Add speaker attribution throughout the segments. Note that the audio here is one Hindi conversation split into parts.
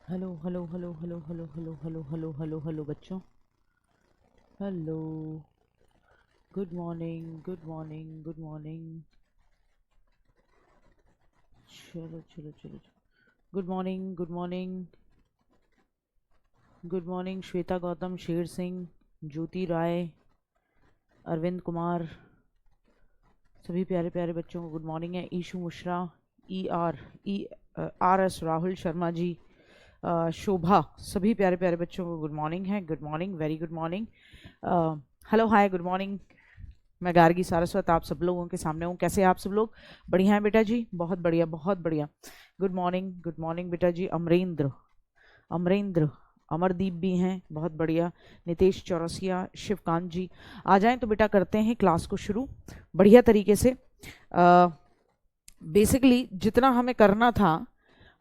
Speaker 1: Hello hello hello hello hello hello hello hello hello hello बच्चों। Hello. Good morning good morning good morning. चलो चलो चलो। Good morning good morning good morning. Shweta Gautam, Sher Singh, ज्योति राय, अरविंद कुमार, सभी प्यारे प्यारे बच्चों को गुड मॉर्निंग है। Ishu Mishra, E R S Rahul Sharma ji, Shobha, सभी प्यारे प्यारे बच्चों को गुड मॉर्निंग है। Good morning, very good morning. Hello hi good morning. मैं गार्गी सारस्वत आप सब लोगों के सामने हूँ। कैसे हैं आप सब लोग? बढ़िया हैं बेटा जी, बहुत बढ़िया बहुत बढ़िया। गुड मॉर्निंग बेटा जी। अमरेंद्र, अमरेंद्र, अमरदीप भी हैं, बहुत बढ़िया। नितेश चौरसिया, शिवकांत जी, आ जाएं तो बेटा करते हैं क्लास को शुरू बढ़िया तरीके से। बेसिकली जितना हमें करना था,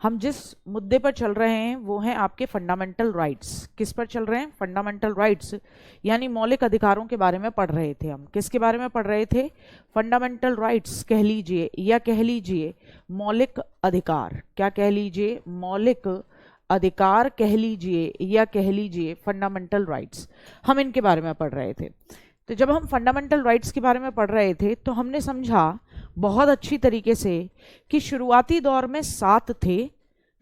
Speaker 1: हम जिस मुद्दे पर चल रहे हैं वो हैं आपके फंडामेंटल राइट्स। किस पर चल रहे हैं? फंडामेंटल राइट्स, यानी मौलिक अधिकारों के बारे में पढ़ रहे थे हम। किसके बारे में पढ़ रहे थे? फंडामेंटल राइट्स कह लीजिए या कह लीजिए मौलिक अधिकार। क्या कह लीजिए? मौलिक अधिकार कह लीजिए या कह लीजिए फंडामेंटल राइट्स। हम इनके बारे में पढ़ रहे थे। तो जब हम फंडामेंटल राइट्स के बारे में पढ़ रहे थे तो हमने समझा बहुत अच्छी तरीके से कि शुरुआती दौर में 7 थे।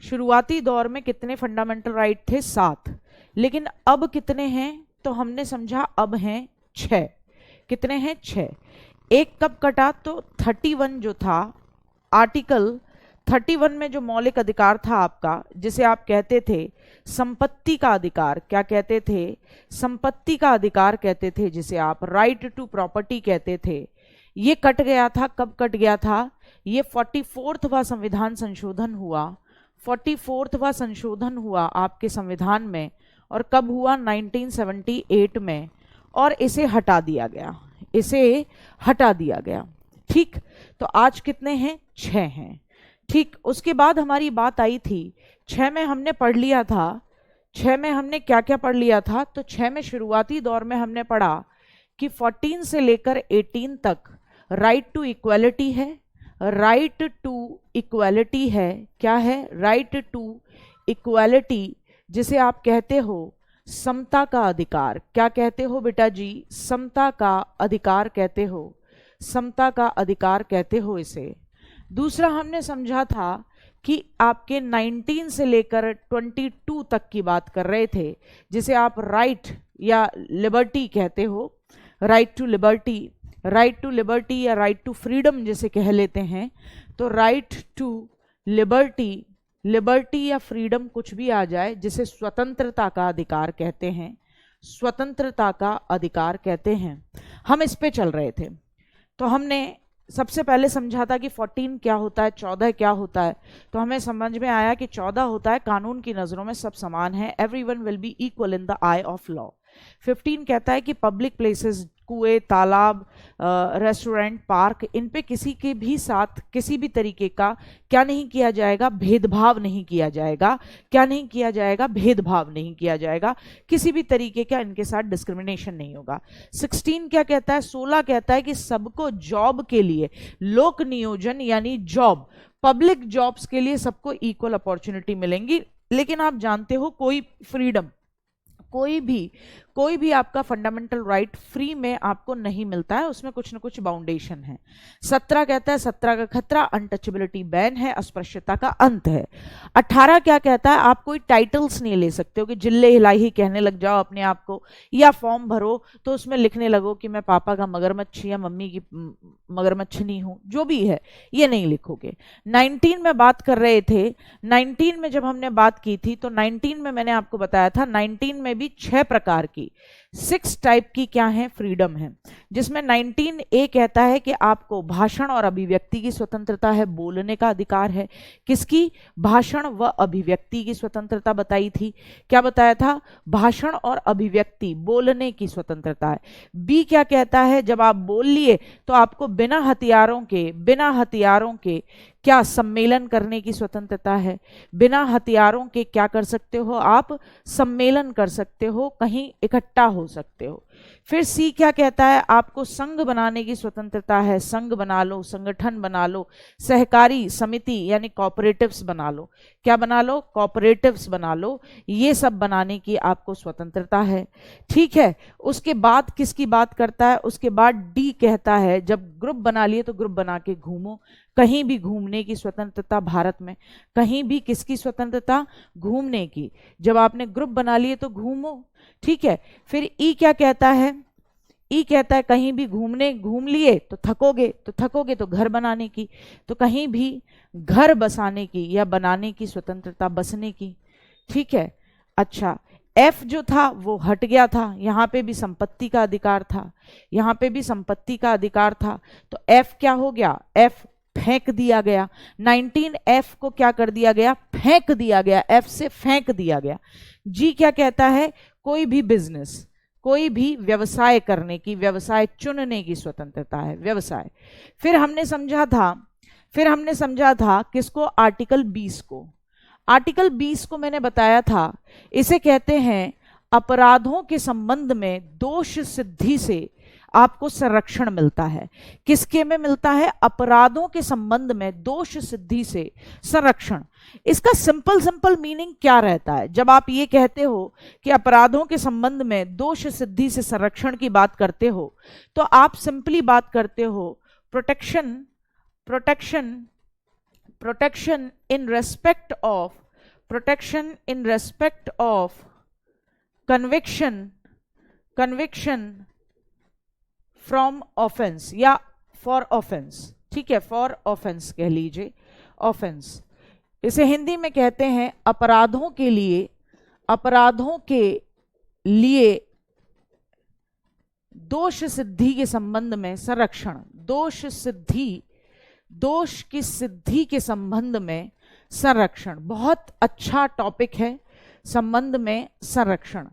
Speaker 1: शुरुआती दौर में कितने फंडामेंटल राइट थे? 7। लेकिन अब कितने हैं? तो हमने समझा अब हैं 6। कितने हैं? 6। एक कब कटा? तो 31 जो था, आर्टिकल 31 में जो मौलिक अधिकार था आपका, जिसे आप कहते थे संपत्ति का अधिकार। क्या कहते थे? संपत्ति का अधिकार कहते थे, जिसे आप राइट टू प्रॉपर्टी कहते थे। ये कट गया था। कब कट गया था? ये 44वां संविधान संशोधन हुआ। 44वां संशोधन हुआ आपके संविधान में। और कब हुआ? 1978 में। और इसे हटा दिया गया, इसे हटा दिया गया। ठीक, तो आज कितने हैं? 6 हैं। ठीक, उसके बाद हमारी बात आई थी 6 में हमने पढ़ लिया था। 6 में हमने क्या क्या पढ़ लिया था? तो 6 में शुरुआती दौर में हमने पढ़ा कि 14 से लेकर 18 तक राइट टू इक्वालिटी है। राइट टू इक्वालिटी है। क्या है? राइट टू इक्वालिटी, जिसे आप कहते हो समता का अधिकार। क्या कहते हो बेटा जी? समता का अधिकार कहते हो। समता का अधिकार कहते हो इसे। दूसरा हमने समझा था कि आपके 19 से लेकर 22 तक की बात कर रहे थे, जिसे आप राइट या लिबर्टी कहते हो। Right to liberty, right to liberty या राइट टू फ्रीडम जिसे कह लेते हैं। तो राइट टू लिबर्टी, लिबर्टी या फ्रीडम कुछ भी आ जाए, जिसे स्वतंत्रता का अधिकार कहते हैं। स्वतंत्रता का अधिकार कहते हैं। हम इस पे चल रहे थे। तो हमने सबसे पहले समझा था कि 14 क्या होता है, 14 क्या होता है। तो हमें समझ में आया कि 14 होता है कानून की नज़रों में सब समान है, everyone will be equal in the I of law. 15 कहता है कि पब्लिक प्लेसेस, कुएं, तालाब, रेस्टोरेंट, पार्क, इन पे किसी के भी साथ किसी भी तरीके का क्या नहीं किया जाएगा? भेदभाव नहीं किया जाएगा। क्या नहीं किया जाएगा? भेदभाव नहीं किया जाएगा। किसी भी तरीके का इनके साथ डिस्क्रिमिनेशन नहीं होगा। 16 क्या कहता है? 16 कहता है कि सबको जॉब के लिए, लोक नियोजन यानी जॉब, पब्लिक जॉब्स के लिए सबको इक्वल अपॉर्चुनिटी मिलेंगी। लेकिन आप जानते हो कोई फ्रीडम, कोई भी आपका फंडामेंटल राइट फ्री में आपको नहीं मिलता है, उसमें कुछ ना कुछ बाउंडेशन है। 17 कहता है 17 का खतरा, अनटचेबिलिटी बैन है, अस्पृश्यता का अंत है। 18 क्या कहता है? आप कोई टाइटल्स नहीं ले सकते हो कि जिल्ले हिलाई कहने लग जाओ अपने आप को, या फॉर्म भरो तो उसमें लिखने लगो कि मैं पापा का मगरमच्छ या मम्मी की मगरमच्छनी हूं, जो भी है ये नहीं लिखोगे। 19 में बात कर रहे थे। 19 में जब हमने बात की थी तो 19 में मैंने आपको बताया था 19 में भी 6 प्रकार की, 6 टाइप की क्या है? फ्रीडम है। जिसमें 19A कहता है कि आपको भाषण और अभिव्यक्ति की स्वतंत्रता है, बोलने का अधिकार है। किसकी? भाषण व अभिव्यक्ति की स्वतंत्रता बताई थी। क्या बताया था? भाषण और अभिव्यक्ति, बोलने की स्वतंत्रता है। बी क्या कहता है? जब आप बोल लिए तो आपको बिना हथियारों के क्या सम्मेलन करने की स्वतंत्रता है। बिना हथियारों के क्या कर सकते हो? आप सम्मेलन कर सकते हो, कहीं इकट्ठा हो सकते हो। फिर सी क्या कहता है, आपको संघ बनाने की स्वतंत्रता है, संघ बना लो, संगठन बना लो, सहकारी समिति यानी कॉपरेटिव्स बना लो। क्या बना लो? कॉपरेटिव्स बना लो, ये सब बनाने की आपको स्वतंत्रता है। ठीक है, उसके बाद किसकी बात करता है? उसके बाद डी कहता है जब ग्रुप बना लिए तो ग्रुप बना के घूमो, कहीं भी घूमने की स्वतंत्रता भारत में। कहीं भी किसकी स्वतंत्रता? घूमने की। जब आपने ग्रुप बना लिए तो घूमो। ठीक है, फिर ई क्या कहता है? ई कहता है कहीं भी घूम लिए तो थकोगे तो घर बनाने की, तो कहीं भी घर बसाने की या बनाने की स्वतंत्रता, बसने की। ठीक है, अच्छा एफ जो था वो हट गया था, यहां पे भी संपत्ति का अधिकार था, यहां पे भी संपत्ति का अधिकार था, तो एफ क्या हो गया? एफ फेंक दिया गया। 19F को क्या कर दिया गया? फेंक दिया गया, एफ से फेंक दिया गया। जी क्या कहता है? कोई भी बिजनेस, कोई भी व्यवसाय करने की, व्यवसाय चुनने की स्वतंत्रता है, व्यवसाय। फिर हमने समझा था किसको? आर्टिकल 20 को। आर्टिकल 20 को मैंने बताया था, इसे कहते हैं अपराधों के संबंध में दोष सिद्धि से आपको संरक्षण मिलता है। किसके में मिलता है? अपराधों के संबंध में दोष सिद्धि से संरक्षण। इसका सिंपल मीनिंग क्या रहता है? जब आप ये कहते हो कि अपराधों के संबंध में दोष सिद्धि से संरक्षण की बात करते हो, तो आप सिंपली बात करते हो protection in respect of conviction from offense या for offense। ठीक है, for offense कह लीजिए, offense। इसे हिंदी में कहते हैं अपराधों के लिए दोष सिद्धि के संबंध में संरक्षण। दोष की सिद्धि के संबंध में संरक्षण बहुत अच्छा टॉपिक है, संबंध में संरक्षण।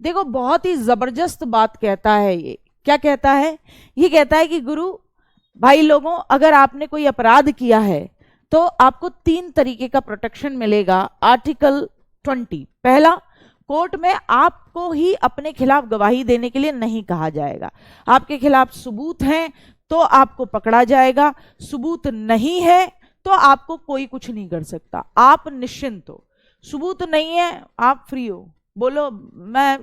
Speaker 1: देखो बहुत ही जबरदस्त बात कहता है ये। क्या कहता है? ये कहता है कि गुरु भाई लोगों, अगर आपने कोई अपराध किया है तो आपको 3 तरीके का प्रोटेक्शन मिलेगा। आर्टिकल 20, पहला, कोर्ट में आपको ही अपने खिलाफ गवाही देने के लिए नहीं कहा जाएगा। आपके खिलाफ सबूत हैं तो आपको पकड़ा जाएगा, सबूत नहीं है तो आपको कोई कुछ नहीं कर सकता, आप निश्चिंत हो। सबूत नहीं है, आप फ्री हो, बोलो मैं,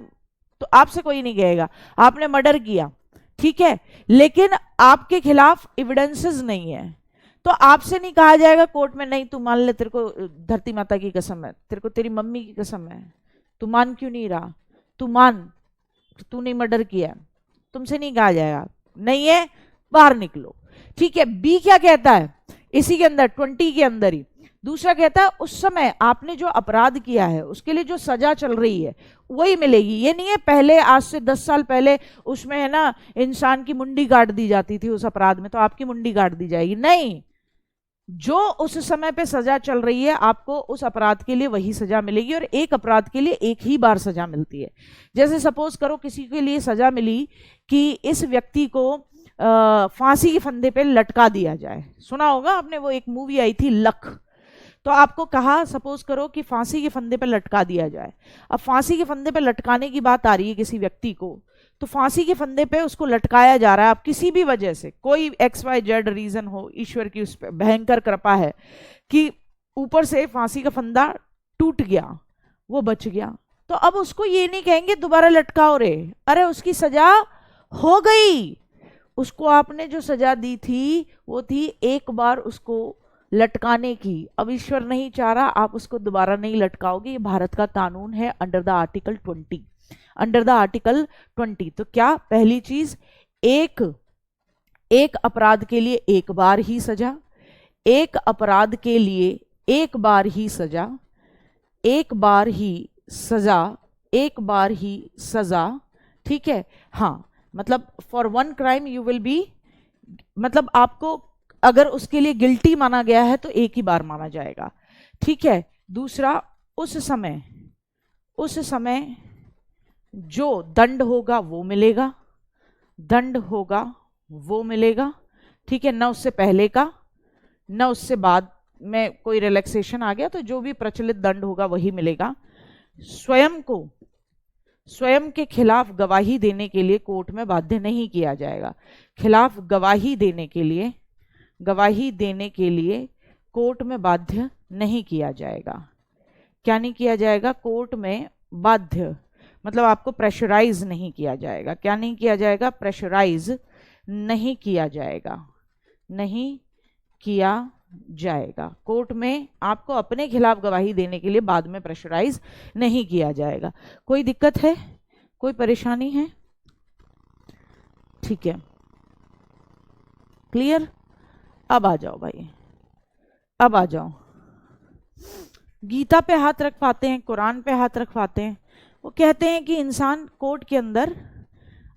Speaker 1: तो आपसे कोई नहीं कहेगा आपने मर्डर किया, ठीक है, लेकिन आपके खिलाफ एविडेंसेस नहीं है तो आपसे नहीं कहा जाएगा कोर्ट में, नहीं तू मान ले, तेरे को धरती माता की कसम है, तेरे को तेरी मम्मी की कसम है, तू मान क्यों नहीं रहा, तू मान, तूने मर्डर किया, तुमसे नहीं कहा जाएगा, नहीं है बाहर निकलो। ठीक है, बी क्या कहता है इसी के अंदर 20 के अंदर ही, दूसरा कहता है उस समय आपने जो अपराध किया है उसके लिए जो सजा चल रही है वही मिलेगी। ये नहीं है पहले आज से 10 साल पहले उसमें है ना इंसान की मुंडी काट दी जाती थी उस अपराध में, तो आपकी मुंडी काट दी जाएगी, नहीं, जो उस समय पे सजा चल रही है आपको उस अपराध के लिए वही सजा मिलेगी, और एक अपराध के लिए एक ही बार सजा मिलती है। जैसे सपोज करो किसी के लिए सजा मिली कि इस व्यक्ति को फांसी के फंदे पे लटका दिया जाए, सुना होगा आपने, वो एक मूवी आई थी लक, तो आपको कहा सपोज करो कि फांसी के फंदे पे लटका दिया जाए। अब फांसी के फंदे पे लटकाने की बात आ रही है किसी व्यक्ति को, तो फांसी के फंदे पे उसको लटकाया जा रहा है, अब किसी भी वजह से कोई XYZ रीजन हो, ईश्वर की उस पर भयंकर कृपा है कि ऊपर से फांसी का फंदा टूट गया, वो बच गया, तो अब उसको ये नहीं कहेंगे दोबारा लटकाओ रे, अरे उसकी सजा हो गई, उसको आपने जो सजा दी थी वो थी एक बार उसको लटकाने की, अब ईश्वर नहीं चाह रहा आप उसको दोबारा नहीं लटकाओगे, ये भारत का कानून है under the article 20, under the article 20। तो क्या पहली चीज, एक अपराध के लिए एक बार ही सजा, एक अपराध के लिए एक बार ही सजा, एक बार ही सजा, एक बार ही सजा, ठीक है, हाँ, मतलब for one crime you will be, मतलब आपको अगर उसके लिए गिल्टी माना गया है तो एक ही बार माना जाएगा, ठीक है। दूसरा, उस समय जो दंड होगा वो मिलेगा, दंड होगा वो मिलेगा, ठीक है, न उससे पहले का न उससे बाद में कोई रिलैक्सेशन आ गया, तो जो भी प्रचलित दंड होगा वही मिलेगा। स्वयं के खिलाफ गवाही देने के लिए कोर्ट में बाध्य नहीं किया जाएगा। खिलाफ गवाही देने के लिए कोर्ट में बाध्य नहीं किया जाएगा। क्या नहीं किया जाएगा? कोर्ट में बाध्य, मतलब आपको प्रेशराइज नहीं किया जाएगा। क्या नहीं किया जाएगा? प्रेशराइज नहीं किया जाएगा, नहीं किया जाएगा। कोर्ट में आपको अपने खिलाफ गवाही देने के लिए बाद में प्रेशराइज नहीं किया जाएगा। कोई दिक्कत है? कोई परेशानी है? ठीक है, क्लियर? अब आ जाओ भाई, अब आ जाओ। गीता पे हाथ रख पाते हैं, कुरान पे हाथ रख पाते हैं। वो कहते हैं कि इंसान कोर्ट के अंदर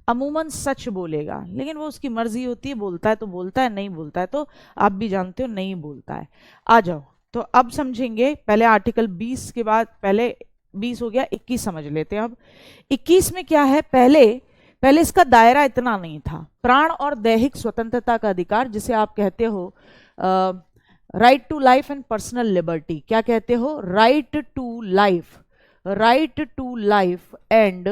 Speaker 1: अमूमन सच बोलेगा, लेकिन वो उसकी मर्जी होती है, बोलता है तो बोलता है, नहीं बोलता है तो आप भी जानते हो नहीं बोलता है। आ जाओ, तो अब समझेंगे। पहले आर्टिकल 20 के बाद, पहले 20 हो गया, 21 समझ लेते हैं। अब 21 में क्या है? पहले इसका दायरा इतना नहीं था। प्राण और दैहिक स्वतंत्रता का अधिकार, जिसे आप कहते हो right to life and personal liberty. क्या कहते हो? Right to life and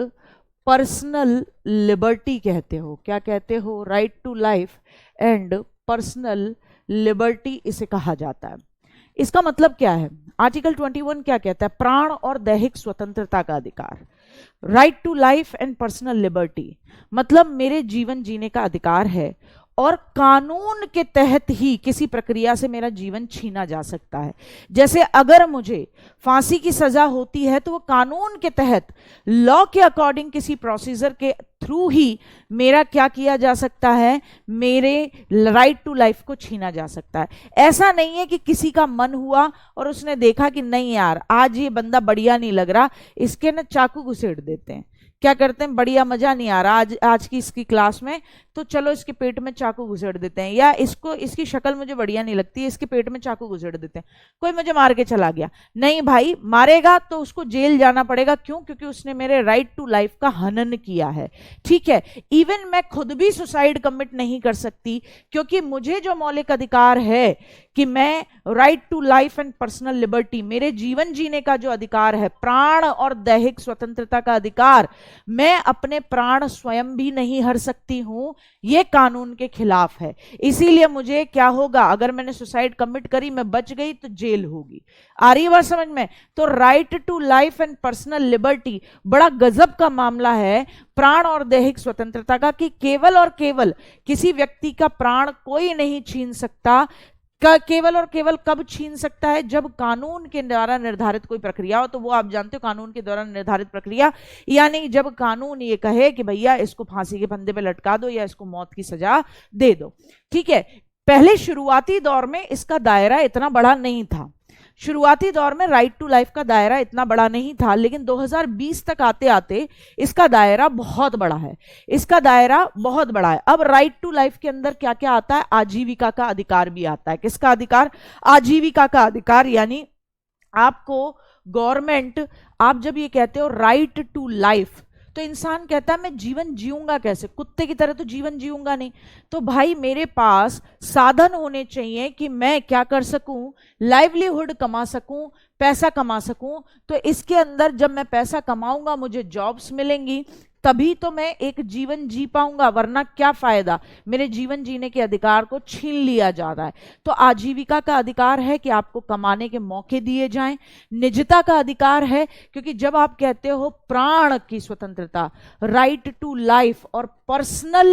Speaker 1: personal liberty कहते हो। क्या कहते हो? Right to life and personal liberty इसे कहा जाता है। इसका मतलब क्या है? आर्टिकल 21 क्या कहता है? प्राण और दैहिक स्वतंत्रता का अधिकार। Right to life and personal liberty मतलब मेरे जीवन जीने का अधिकार है, और कानून के तहत ही किसी प्रक्रिया से मेरा जीवन छीना जा सकता है। जैसे अगर मुझे फांसी की सजा होती है तो वो कानून के तहत, लॉ के अकॉर्डिंग, किसी प्रोसीजर के थ्रू ही मेरा क्या किया जा सकता है? मेरे राइट टू लाइफ को छीना जा सकता है। ऐसा नहीं है कि किसी का मन हुआ और उसने देखा कि नहीं यार आज ये बंदा बढ़िया नहीं लग रहा, इसके ना चाकू घुसेड़ देते हैं। क्या करते हैं? बढ़िया मजा नहीं आ रहा आज की इसकी क्लास में, तो चलो इसके पेट में चाकू घुसेड़ देते हैं, या इसकी शक्ल मुझे बढ़िया नहीं लगती है, इसके पेट में चाकू घुसेड़ देते हैं। कोई मुझे मार के चला गया, नहीं भाई, मारेगा तो उसको जेल जाना पड़ेगा। क्यों? क्योंकि उसने मेरे राइट टू लाइफ का हनन किया है। ठीक है, इवन मैं खुद भी सुसाइड कमिट नहीं कर सकती, क्योंकि मुझे जो मौलिक अधिकार है कि मैं right to life and personal liberty, मेरे जीवन जीने का जो अधिकार है, प्राण और दैहिक स्वतंत्रता का अधिकार, मैं अपने प्राण स्वयं भी नहीं हर सकती हूं, यह कानून के खिलाफ है। इसीलिए मुझे क्या होगा? अगर मैंने सुसाइड कमिट करी, मैं बच गई तो जेल होगी। आ रही है बात समझ में? तो right to life and personal liberty बड़ा गजब का मामला है प्राण और दैहिक स्वतंत्रता का, कि केवल और केवल किसी व्यक्ति का प्राण कोई नहीं छीन सकता। केवल और केवल कब छीन सकता है? जब कानून के द्वारा निर्धारित कोई प्रक्रिया हो। तो वो आप जानते हो कानून के द्वारा निर्धारित प्रक्रिया, यानी जब कानून ये कहे कि भैया इसको फांसी के फंदे पे लटका दो या इसको मौत की सजा दे दो। ठीक है, पहले शुरुआती दौर में इसका दायरा इतना बड़ा नहीं था। शुरुआती दौर में राइट टू लाइफ का दायरा इतना बड़ा नहीं था, लेकिन 2020 तक आते आते इसका दायरा बहुत बड़ा है। इसका दायरा बहुत बड़ा है। अब राइट टू लाइफ के अंदर क्या क्या आता है? आजीविका का अधिकार भी आता है। किसका अधिकार? आजीविका का अधिकार। यानी आपको गवर्नमेंट, आप जब ये कहते हो राइट टू लाइफ, तो इंसान कहता है मैं जीवन जीऊंगा कैसे? कुत्ते की तरह तो जीवन जीऊंगा नहीं। तो भाई मेरे पास साधन होने चाहिए कि मैं क्या कर सकूं, लाइवलीहुड कमा सकूं, पैसा कमा सकूं। तो इसके अंदर जब मैं पैसा कमाऊंगा, मुझे जॉब्स मिलेंगी, तभी तो मैं एक जीवन जी पाऊंगा, वरना क्या फायदा? मेरे जीवन जीने के अधिकार को छीन लिया जा रहा है। तो आजीविका का अधिकार है कि आपको कमाने के मौके दिए जाएं। निजता का अधिकार है, क्योंकि जब आप कहते हो प्राण की स्वतंत्रता, राइट टू लाइफ और पर्सनल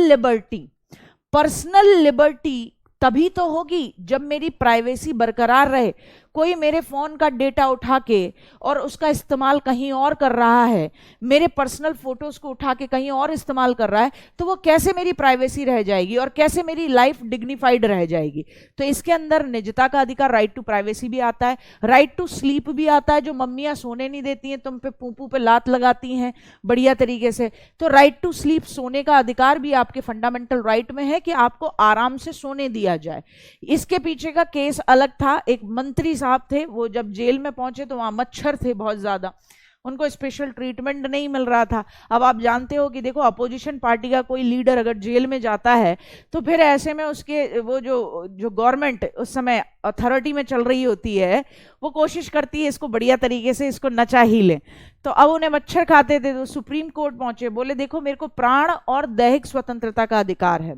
Speaker 1: लिबर्टी तभी तो होगी जब मेरी प्राइवेसी बरकरार रहे। कोई मेरे फोन का डेटा उठा के और उसका इस्तेमाल कहीं और कर रहा है, मेरे पर्सनल फोटोज को उठा के कहीं और इस्तेमाल कर रहा है, तो वो कैसे मेरी प्राइवेसी रह जाएगी और कैसे मेरी लाइफ डिग्निफाइड रह जाएगी? तो इसके अंदर निजता का अधिकार, राइट टू प्राइवेसी भी आता है, राइट टू स्लीप भी आता है। जो मम्मियां सोने नहीं देती हैं, तुम पे पूपू पे लात लगाती हैं बढ़िया तरीके से, तो राइट टू स्लीप, सोने का अधिकार भी आपके फंडामेंटल राइट में है कि आपको आराम से सोने दिया जाए। इसके पीछे का केस अलग था। एक मंत्री साहब थे, वो जब जेल में पहुंचे तो वहां मच्छर थे बहुत ज्यादा, उनको स्पेशल ट्रीटमेंट नहीं मिल रहा था। अब आप जानते हो कि देखो, अपोजिशन पार्टी का कोई लीडर अगर जेल में जाता है तो फिर ऐसे में उसके वो जो गवर्नमेंट उस समय अथॉरिटी में चल रही होती है वो कोशिश करती है इसको बढ़िया तरीके से इसको नचा ही ले। तो अब उन्हें मच्छर खाते थे तो सुप्रीम कोर्ट पहुंचे, बोले देखो मेरे को प्राण और दैहिक स्वतंत्रता का अधिकार है,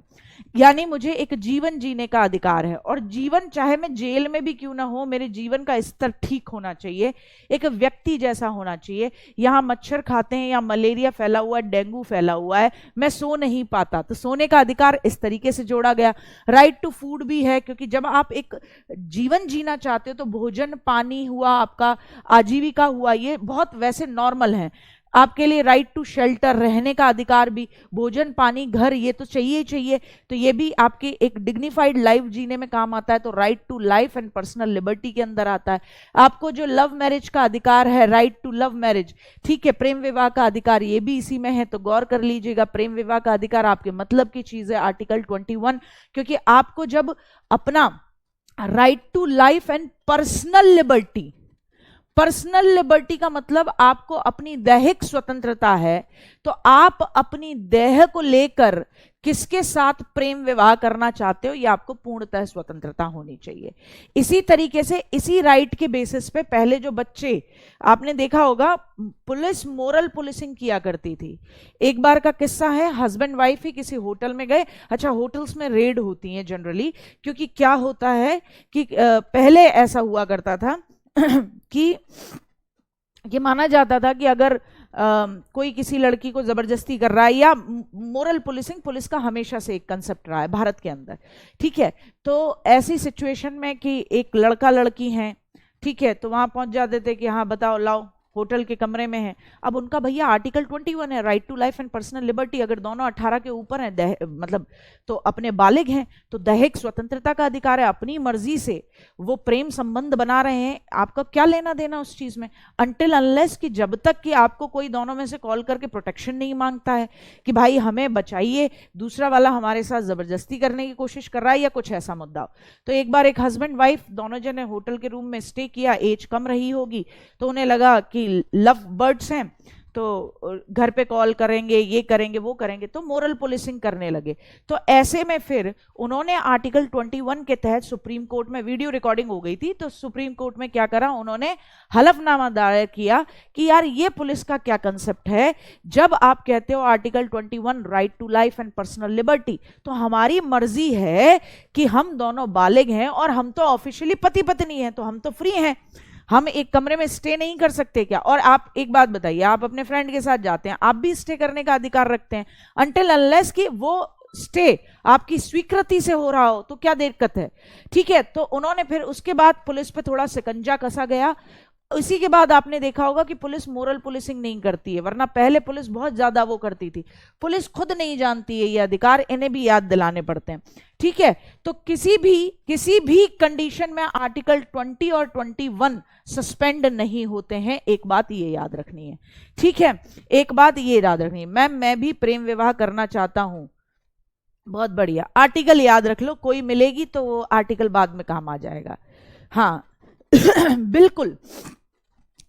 Speaker 1: यानी मुझे एक जीवन जीने का अधिकार है, और जीवन चाहे मैं जेल में भी क्यों ना हो, मेरे जीवन का स्तर ठीक होना चाहिए, एक व्यक्ति जैसा होना चाहिए। यहाँ मच्छर खाते हैं, या मलेरिया फैला हुआ है, डेंगू फैला हुआ है, मैं सो नहीं पाता, तो सोने का अधिकार इस तरीके से जोड़ा गया। राइट टू फूड भी है, क्योंकि जब आप एक जीवन जीना चाहते हो तो भोजन पानी हुआ, आपका आजीविका हुआ, ये बहुत वैसे नॉर्मल है। आपके लिए राइट टू शेल्टर, रहने का अधिकार भी, भोजन पानी घर, ये तो चाहिए ही चाहिए, तो ये भी आपके एक डिग्निफाइड लाइफ जीने में काम आता है। तो right to life and personal liberty के अंदर आता है। आपको जो लव मैरिज का अधिकार है, राइट टू लव मैरिज, ठीक है, प्रेम विवाह का अधिकार ये भी इसी में है, तो गौर कर लीजिएगा। प्रेम विवाह का अधिकार आपके मतलब की चीज है, आर्टिकल 21, क्योंकि आपको जब अपना right to life and personal liberty, personal liberty का मतलब आपको अपनी दैहिक स्वतंत्रता है, तो आप अपनी देह को लेकर किसके साथ प्रेम विवाह करना चाहते हो, ये आपको पूर्णतः स्वतंत्रता होनी चाहिए। इसी तरीके से इसी राइट के बेसिस पे पहले जो बच्चे, आपने देखा होगा पुलिस मोरल पुलिसिंग किया करती थी। एक बार का किस्सा है, हस्बैंड वाइफ ही किसी होटल में गए। अच्छा, होटल्स में रेड होती हैं जनरली, क्योंकि क्या होता है कि पहले ऐसा हुआ करता था कि ये माना जाता था कि अगर कोई किसी लड़की को जबरदस्ती कर रहा है, या मोरल पुलिसिंग, पुलिस का हमेशा से एक कंसेप्ट रहा है भारत के अंदर, ठीक है। तो ऐसी सिचुएशन में कि एक लड़का लड़की हैं, ठीक है, तो वहां पहुंच जाते थे कि हाँ बताओ लाओ, होटल के कमरे में है। अब उनका भैया आर्टिकल 21 है, right to life and personal liberty, अगर दोनों 18 के ऊपर हैं, मतलब तो अपने बालिग हैं, तो दैहिक स्वतंत्रता का अधिकार है, अपनी मर्जी से वो प्रेम संबंध बना रहे हैं, आपका क्या लेना देना उस चीज में, अनटिल अनलेस कि जब तक कि आपको कोई दोनों में से कॉल करके प्रोटेक्शन नहीं मांगता है कि भाई हमें बचाइए, दूसरा वाला हमारे साथ जबरदस्ती करने की कोशिश कर रहा है, या कुछ ऐसा मुद्दा हो। तो एक बार एक हस्बैंड वाइफ दोनों जने होटल के रूम में स्टे किया, एज कम रही होगी, तो उन्हें लगा कि लव बर्ड्स हैं तो घर पे कॉल करेंगे, ये करेंगे वो करेंगे, तो मोरल पुलिसिंग करने लगे। तो ऐसे में फिर उन्होंने आर्टिकल 21 के तहत सुप्रीम कोर्ट में, वीडियो रिकॉर्डिंग हो गई थी, तो सुप्रीम कोर्ट में क्या करा, उन्होंने हलफनामा दायर किया कि यार ये पुलिस का क्या कंसेप्ट है, जब आप कहते हो article 21 right to life and personal liberty, तो हमारी मर्जी है कि हम दोनों बालिग हैं और हम तो ऑफिशियली पति पत्नी हैं, तो हम तो फ्री हैं, हम एक कमरे में स्टे नहीं कर सकते क्या? और आप एक बात बताइए, आप अपने फ्रेंड के साथ जाते हैं, आप भी स्टे करने का अधिकार रखते हैं, अनटिल अनलेस कि वो स्टे आपकी स्वीकृति से हो रहा हो, तो क्या दिक्कत है, ठीक है। तो उन्होंने फिर उसके बाद पुलिस पे थोड़ा शिकंजा कसा गया। इसी के बाद आपने देखा होगा कि पुलिस मोरल पुलिसिंग नहीं करती है, वरना पहले पुलिस बहुत ज्यादा वो करती थी। पुलिस खुद नहीं जानती है ये अधिकार, इन्हें भी याद दिलाने पड़ते हैं, ठीक है। तो किसी भी कंडीशन में आर्टिकल 20 और 21 सस्पेंड नहीं होते हैं, एक बात ये याद रखनी है, ठीक है, एक बात ये याद रखनी है। मैम मैं भी प्रेम विवाह करना चाहता हूं, बहुत बढ़िया, आर्टिकल याद रख लो, कोई मिलेगी तो वो आर्टिकल बाद में काम आ जाएगा। हाँ बिल्कुल,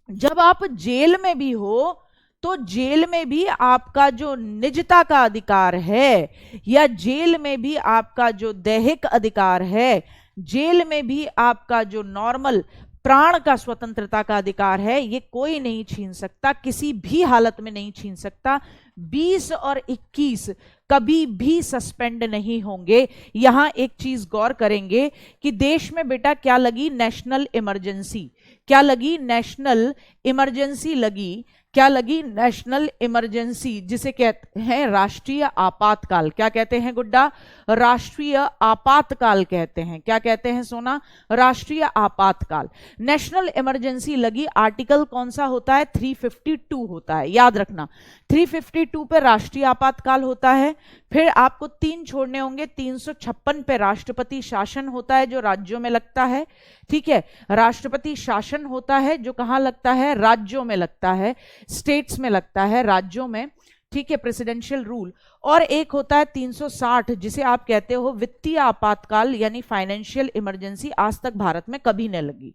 Speaker 1: जब आप जेल में भी हो तो जेल में भी आपका जो निजता का अधिकार है, या जेल में भी आपका जो दैहिक अधिकार है, जेल में भी आपका जो नॉर्मल प्राण का स्वतंत्रता का अधिकार है, ये कोई नहीं छीन सकता, किसी भी हालत में नहीं छीन सकता। 20 और 21 कभी भी सस्पेंड नहीं होंगे। यहां एक चीज गौर करेंगे कि देश में बेटा क्या लगी, नेशनल इमरजेंसी, क्या लगी, नेशनल इमरजेंसी लगी, क्या लगी, नेशनल इमरजेंसी, जिसे कहते हैं राष्ट्रीय आपातकाल। क्या कहते हैं गुड्डा, राष्ट्रीय आपातकाल कहते हैं। क्या कहते हैं सोना, राष्ट्रीय आपातकाल। नेशनल इमरजेंसी लगी, आर्टिकल कौन सा होता है, 352 होता है, याद रखना 352 पे राष्ट्रीय आपातकाल होता है। फिर आपको 3 छोड़ने होंगे, 356 पे राष्ट्रपति शासन होता है जो राज्यों में लगता है, ठीक है, राष्ट्रपति शासन होता है जो कहां लगता है, राज्यों में लगता है, स्टेट्स में लगता है, राज्यों में, ठीक है, प्रेसिडेंशियल रूल। और एक होता है 360 जिसे आप कहते हो वित्तीय आपातकाल, यानी फाइनेंशियल इमरजेंसी, आज तक भारत में कभी नहीं लगी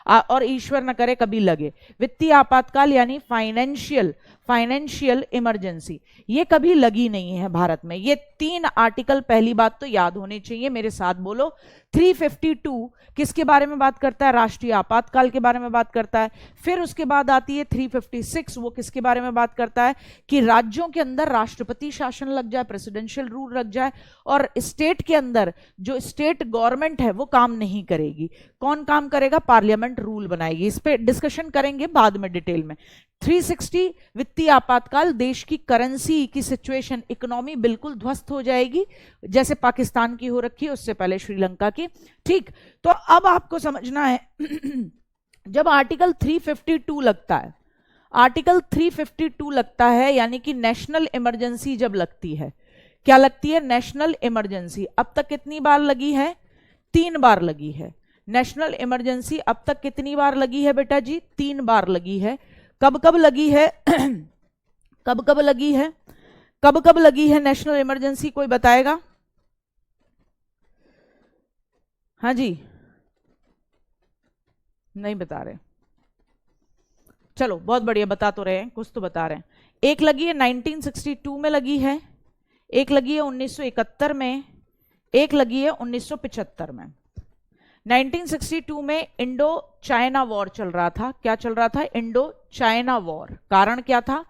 Speaker 1: और ईश्वर न करे कभी लगे। वित्तीय आपातकाल यानी फाइनेंशियल इमरजेंसी, ये कभी लगी नहीं है भारत में। ये 3 आर्टिकल पहली बात तो याद होने चाहिए, मेरे साथ बोलो। 352 किसके बारे में बात करता है? राष्ट्रीय आपातकाल के बारे में बात करता है। फिर उसके बाद आती है 356, वो किसके बारे में बात करता है? कि राज्यों के अंदर राष्ट्रपति शासन लग जाए, प्रेसिडेंशियल रूल लग जाए, और स्टेट के अंदर जो स्टेट गवर्नमेंट है वो काम नहीं करेगी। कौन काम करेगा? पार्लियामेंट रूल बनाएगी। इस पे डिस्कशन करेंगे बाद में डिटेल में। 360 वित्तीय आपातकाल, देश की करेंसी की सिचुएशन, इकोनॉमी बिल्कुल ध्वस्त हो जाएगी, जैसे पाकिस्तान की हो रखी है, उससे पहले श्रीलंका की। ठीक, तो अब आपको समझना है जब आर्टिकल 352 लगता है, आर्टिकल 352 लगता है, यानी कि नेशनल इमरजेंसी जब लगती है, क्या लगती है? National emergency. अब तक कितनी बार लगी है? 3 बार लगी है। नेशनल इमरजेंसी अब तक कितनी बार लगी है बेटा जी? 3 बार लगी है। कब कब लगी है? कब कब लगी है? कब कब लगी है नेशनल इमरजेंसी? कोई बताएगा? हाँ जी, नहीं बता रहे। चलो बहुत बढ़िया, बता तो रहे हैं, कुछ तो बता रहे हैं। एक लगी है 1962 में लगी है, एक लगी है 1971 में, एक लगी है 1975 में। 1962 में इंडो चाइना वॉर चल रहा था। क्या चल रहा था? Indo China war. कारण क्या था?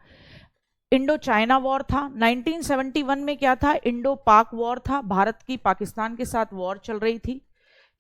Speaker 1: इंडो चाइना वॉर था। 1971 में क्या था? इंडो पाक वॉर था, भारत की पाकिस्तान के साथ वॉर चल रही थी।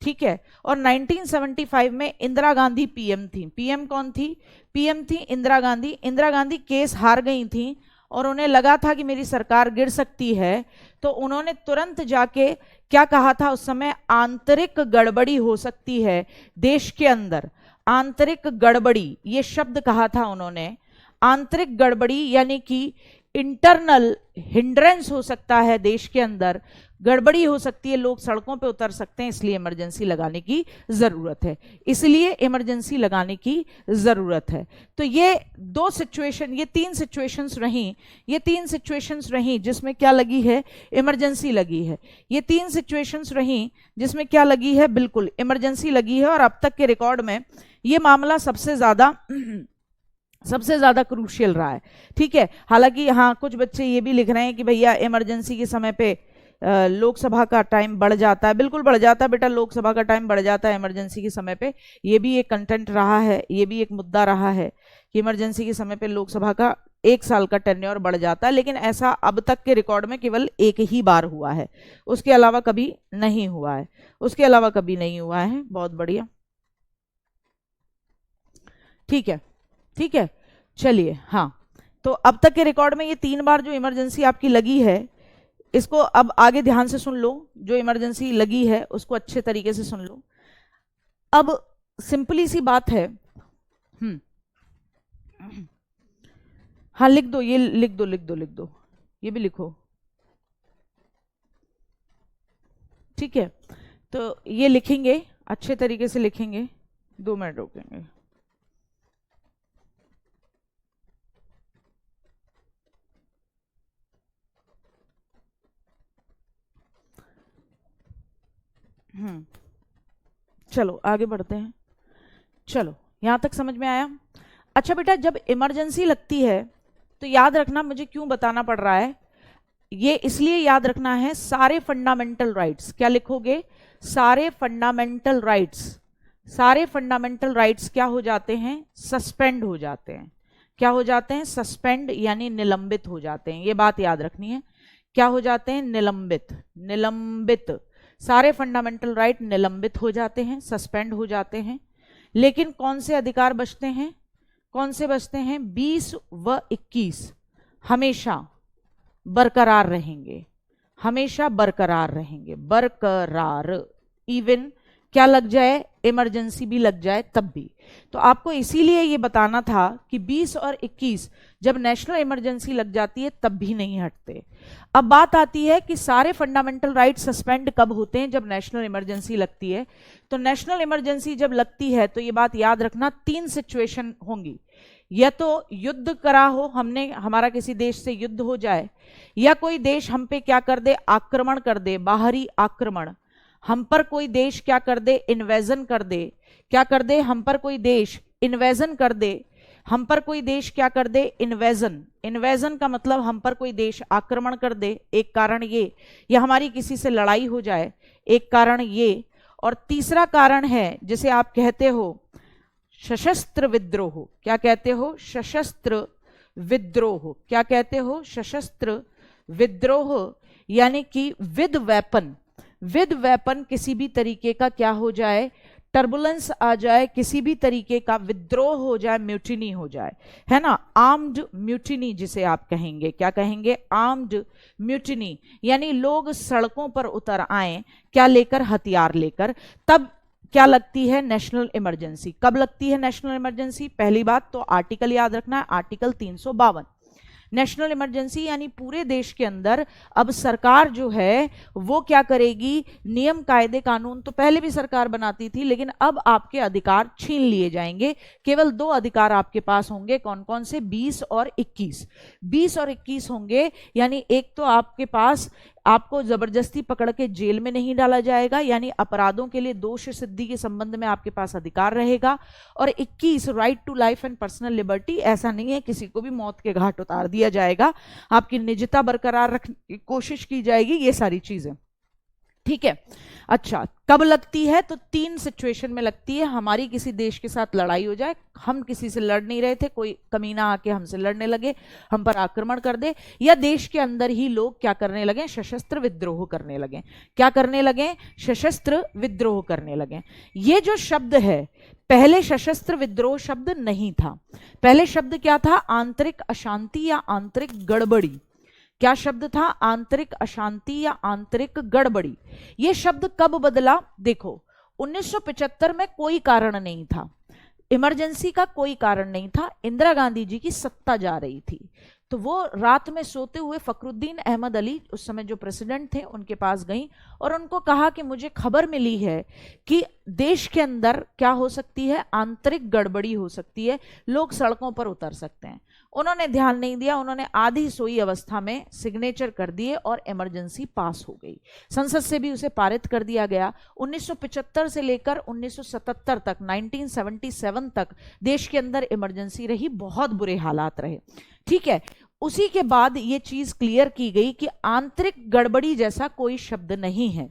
Speaker 1: ठीक है, और 1975 में इंदिरा गांधी पीएम थी। पीएम कौन थी? पीएम थी इंदिरा गांधी। इंदिरा गांधी केस हार गई थी और उन्हें लगा था कि मेरी सरकार गिर सकती है, तो उन्होंने तुरंत जाके क्या कहा था उस समय? आंतरिक गड़बड़ी हो सकती है देश के अंदर। आंतरिक गड़बड़ी, ये शब्द कहा था उन्होंने। आंतरिक गड़बड़ी यानी कि इंटरनल हिंड्रेंस हो सकता है, देश के अंदर गड़बड़ी हो सकती है, लोग सड़कों पे उतर सकते हैं, इसलिए इमरजेंसी लगाने की जरूरत है। इसलिए इमरजेंसी लगाने की जरूरत है। तो ये 2 सिचुएशन, ये 3 सिचुएशंस रही, ये 3 सिचुएशंस रही जिसमें क्या लगी है? इमरजेंसी लगी है। ये 3 सिचुएशंस रही जिसमें क्या लगी है? बिल्कुल इमरजेंसी लगी है। और अब तक के रिकॉर्ड में ये मामला सबसे ज्यादा क्रूशियल रहा है। ठीक है, हालांकि हाँ कुछ बच्चे ये भी लिख रहे हैं कि भैया इमरजेंसी के समय पे लोकसभा का टाइम बढ़ जाता है। बिल्कुल बढ़ जाता है बेटा, लोकसभा का टाइम बढ़ जाता है इमरजेंसी के समय पे। ये भी एक कंटेंट रहा है, ये भी एक मुद्दा रहा है कि इमरजेंसी के समय पे लोकसभा का 1 साल का टेन्योर बढ़ जाता है। लेकिन ऐसा अब तक के रिकॉर्ड में केवल एक ही बार हुआ है, उसके अलावा कभी नहीं हुआ है, उसके अलावा कभी नहीं हुआ है। बहुत बढ़िया, ठीक है, ठीक है, चलिए। हाँ, तो अब तक के रिकॉर्ड में ये 3 बार जो इमरजेंसी आपकी लगी है, इसको अब आगे ध्यान से सुन लो। जो इमरजेंसी लगी है उसको अच्छे तरीके से सुन लो। अब सिंपली सी बात है, हाँ लिख दो, ये लिख दो, लिख दो, लिख दो, ये भी लिखो। ठीक है, तो ये लिखेंगे, अच्छे तरीके से लिखेंगे। 2 मिनट रोकेंगे। चलो आगे बढ़ते हैं। चलो यहां तक समझ में आया? अच्छा बेटा, जब इमरजेंसी लगती है तो याद रखना, मुझे क्यों बताना पड़ रहा है ये, इसलिए याद रखना है, सारे फंडामेंटल राइट्स, क्या लिखोगे? सारे फंडामेंटल राइट्स, सारे फंडामेंटल राइट्स क्या हो जाते हैं? सस्पेंड हो जाते हैं। क्या हो जाते हैं? सस्पेंड यानी निलंबित हो जाते हैं। ये बात याद रखनी है। क्या हो जाते हैं? निलंबित। निलंबित, सारे फंडामेंटल राइट निलंबित हो जाते हैं, सस्पेंड हो जाते हैं। लेकिन कौन से अधिकार बचते हैं? कौन से बचते हैं? 20 व 21 हमेशा बरकरार रहेंगे, हमेशा बरकरार रहेंगे, बरकरार। इवन क्या लग जाए? इमरजेंसी भी लग जाए तब भी। तो आपको इसीलिए ये बताना था कि 20 और 21 जब नेशनल इमरजेंसी लग जाती है तब भी नहीं हटते। अब बात आती है कि सारे फंडामेंटल राइट सस्पेंड कब होते हैं? जब नेशनल इमरजेंसी लगती है। तो नेशनल इमरजेंसी जब लगती है तो ये बात याद रखना, 3 सिचुएशन होंगी। या तो युद्ध करा हो हमने, हमारा किसी देश से युद्ध हो जाए, या कोई देश हम पे क्या कर दे? आक्रमण कर दे, बाहरी आक्रमण। हम पर कोई देश क्या कर दे? इन्वेजन कर दे। क्या कर दे? हम पर कोई देश इन्वेजन कर दे। हम पर कोई देश क्या कर दे, इन्वेजन, इन्वेजन का मतलब हम पर कोई देश आक्रमण कर दे, एक कारण ये, या हमारी किसी से लड़ाई हो जाए, एक कारण ये, और तीसरा कारण है जिसे आप कहते हो सशस्त्र विद्रोह। क्या कहते हो, सशस्त्र विद्रोह। क्या कहते हो, सशस्त्र विद्रोह, यानी कि विद वेपन, विद वेपन किसी भी तरीके का क्या हो जाए, टर्बुलेंस आ जाए, किसी भी तरीके का विद्रोह हो जाए, म्यूटिनी हो जाए, है ना, आर्म्ड म्यूटिनी जिसे आप कहेंगे, क्या कहेंगे, आर्म्ड म्यूटिनी, यानी लोग सड़कों पर उतर आए, क्या लेकर, हथियार लेकर, तब क्या लगती है, नेशनल इमरजेंसी। कब लगती है नेशनल इमरजेंसी, पहली बात तो आर्टिकल याद रखना है, आर्टिकल 352। नेशनल इमरजेंसी यानी पूरे देश के अंदर अब सरकार जो है वो क्या करेगी, नियम कायदे कानून तो पहले भी सरकार बनाती थी, लेकिन अब आपके अधिकार छीन लिए जाएंगे। केवल 2 अधिकार आपके पास होंगे, कौन कौन से, 20 और 21। 20 और 21 होंगे, यानी एक तो आपके पास, आपको जबरदस्ती पकड़ के जेल में नहीं डाला जाएगा, यानी अपराधों के लिए दोष सिद्धि के संबंध में आपके पास अधिकार रहेगा, और 21 right to life and personal liberty, ऐसा नहीं है किसी को भी मौत के घाट उतार दिया जाएगा, आपकी निजता बरकरार रखने की कोशिश की जाएगी, ये सारी चीजें, ठीक है। अच्छा, कब लगती है, तो 3 सिचुएशन में लगती है, हमारी किसी देश के साथ लड़ाई हो जाए, हम किसी से लड़ नहीं रहे थे, कोई कमीना आके हमसे लड़ने लगे, हम पर आक्रमण कर दे, या देश के अंदर ही लोग क्या करने लगे, सशस्त्र विद्रोह करने लगे। क्या करने लगे, सशस्त्र विद्रोह करने लगे। ये जो शब्द है, पहले सशस्त्र विद्रोह शब्द नहीं था, पहले शब्द क्या था, आंतरिक अशांति या आंतरिक गड़बड़ी। क्या शब्द था, आंतरिक अशांति या आंतरिक गड़बड़ी। यह शब्द कब बदला, देखो 1975 में कोई कारण नहीं था, इमरजेंसी का कोई कारण नहीं था, इंदिरा गांधी जी की सत्ता जा रही थी, तो वो रात में सोते हुए फखरुद्दीन अहमद अली उस समय जो प्रेसिडेंट थे उनके पास गई और उनको कहा कि मुझे खबर मिली है कि देश के अंदर क्या हो सकती है, आंतरिक गड़बड़ी हो सकती है, लोग सड़कों पर उतर सकते हैं। उन्होंने ध्यान नहीं दिया, उन्होंने आधी सोई अवस्था में सिग्नेचर कर दिए और इमरजेंसी पास हो गई, संसद से भी उसे पारित कर दिया गया। 1975 से लेकर 1977 तक, 1977 तक देश के अंदर इमरजेंसी रही, बहुत बुरे हालात रहे, ठीक है। उसी के बाद ये चीज क्लियर की गई कि आंतरिक गड़बड़ी जैसा कोई शब्द नहीं है।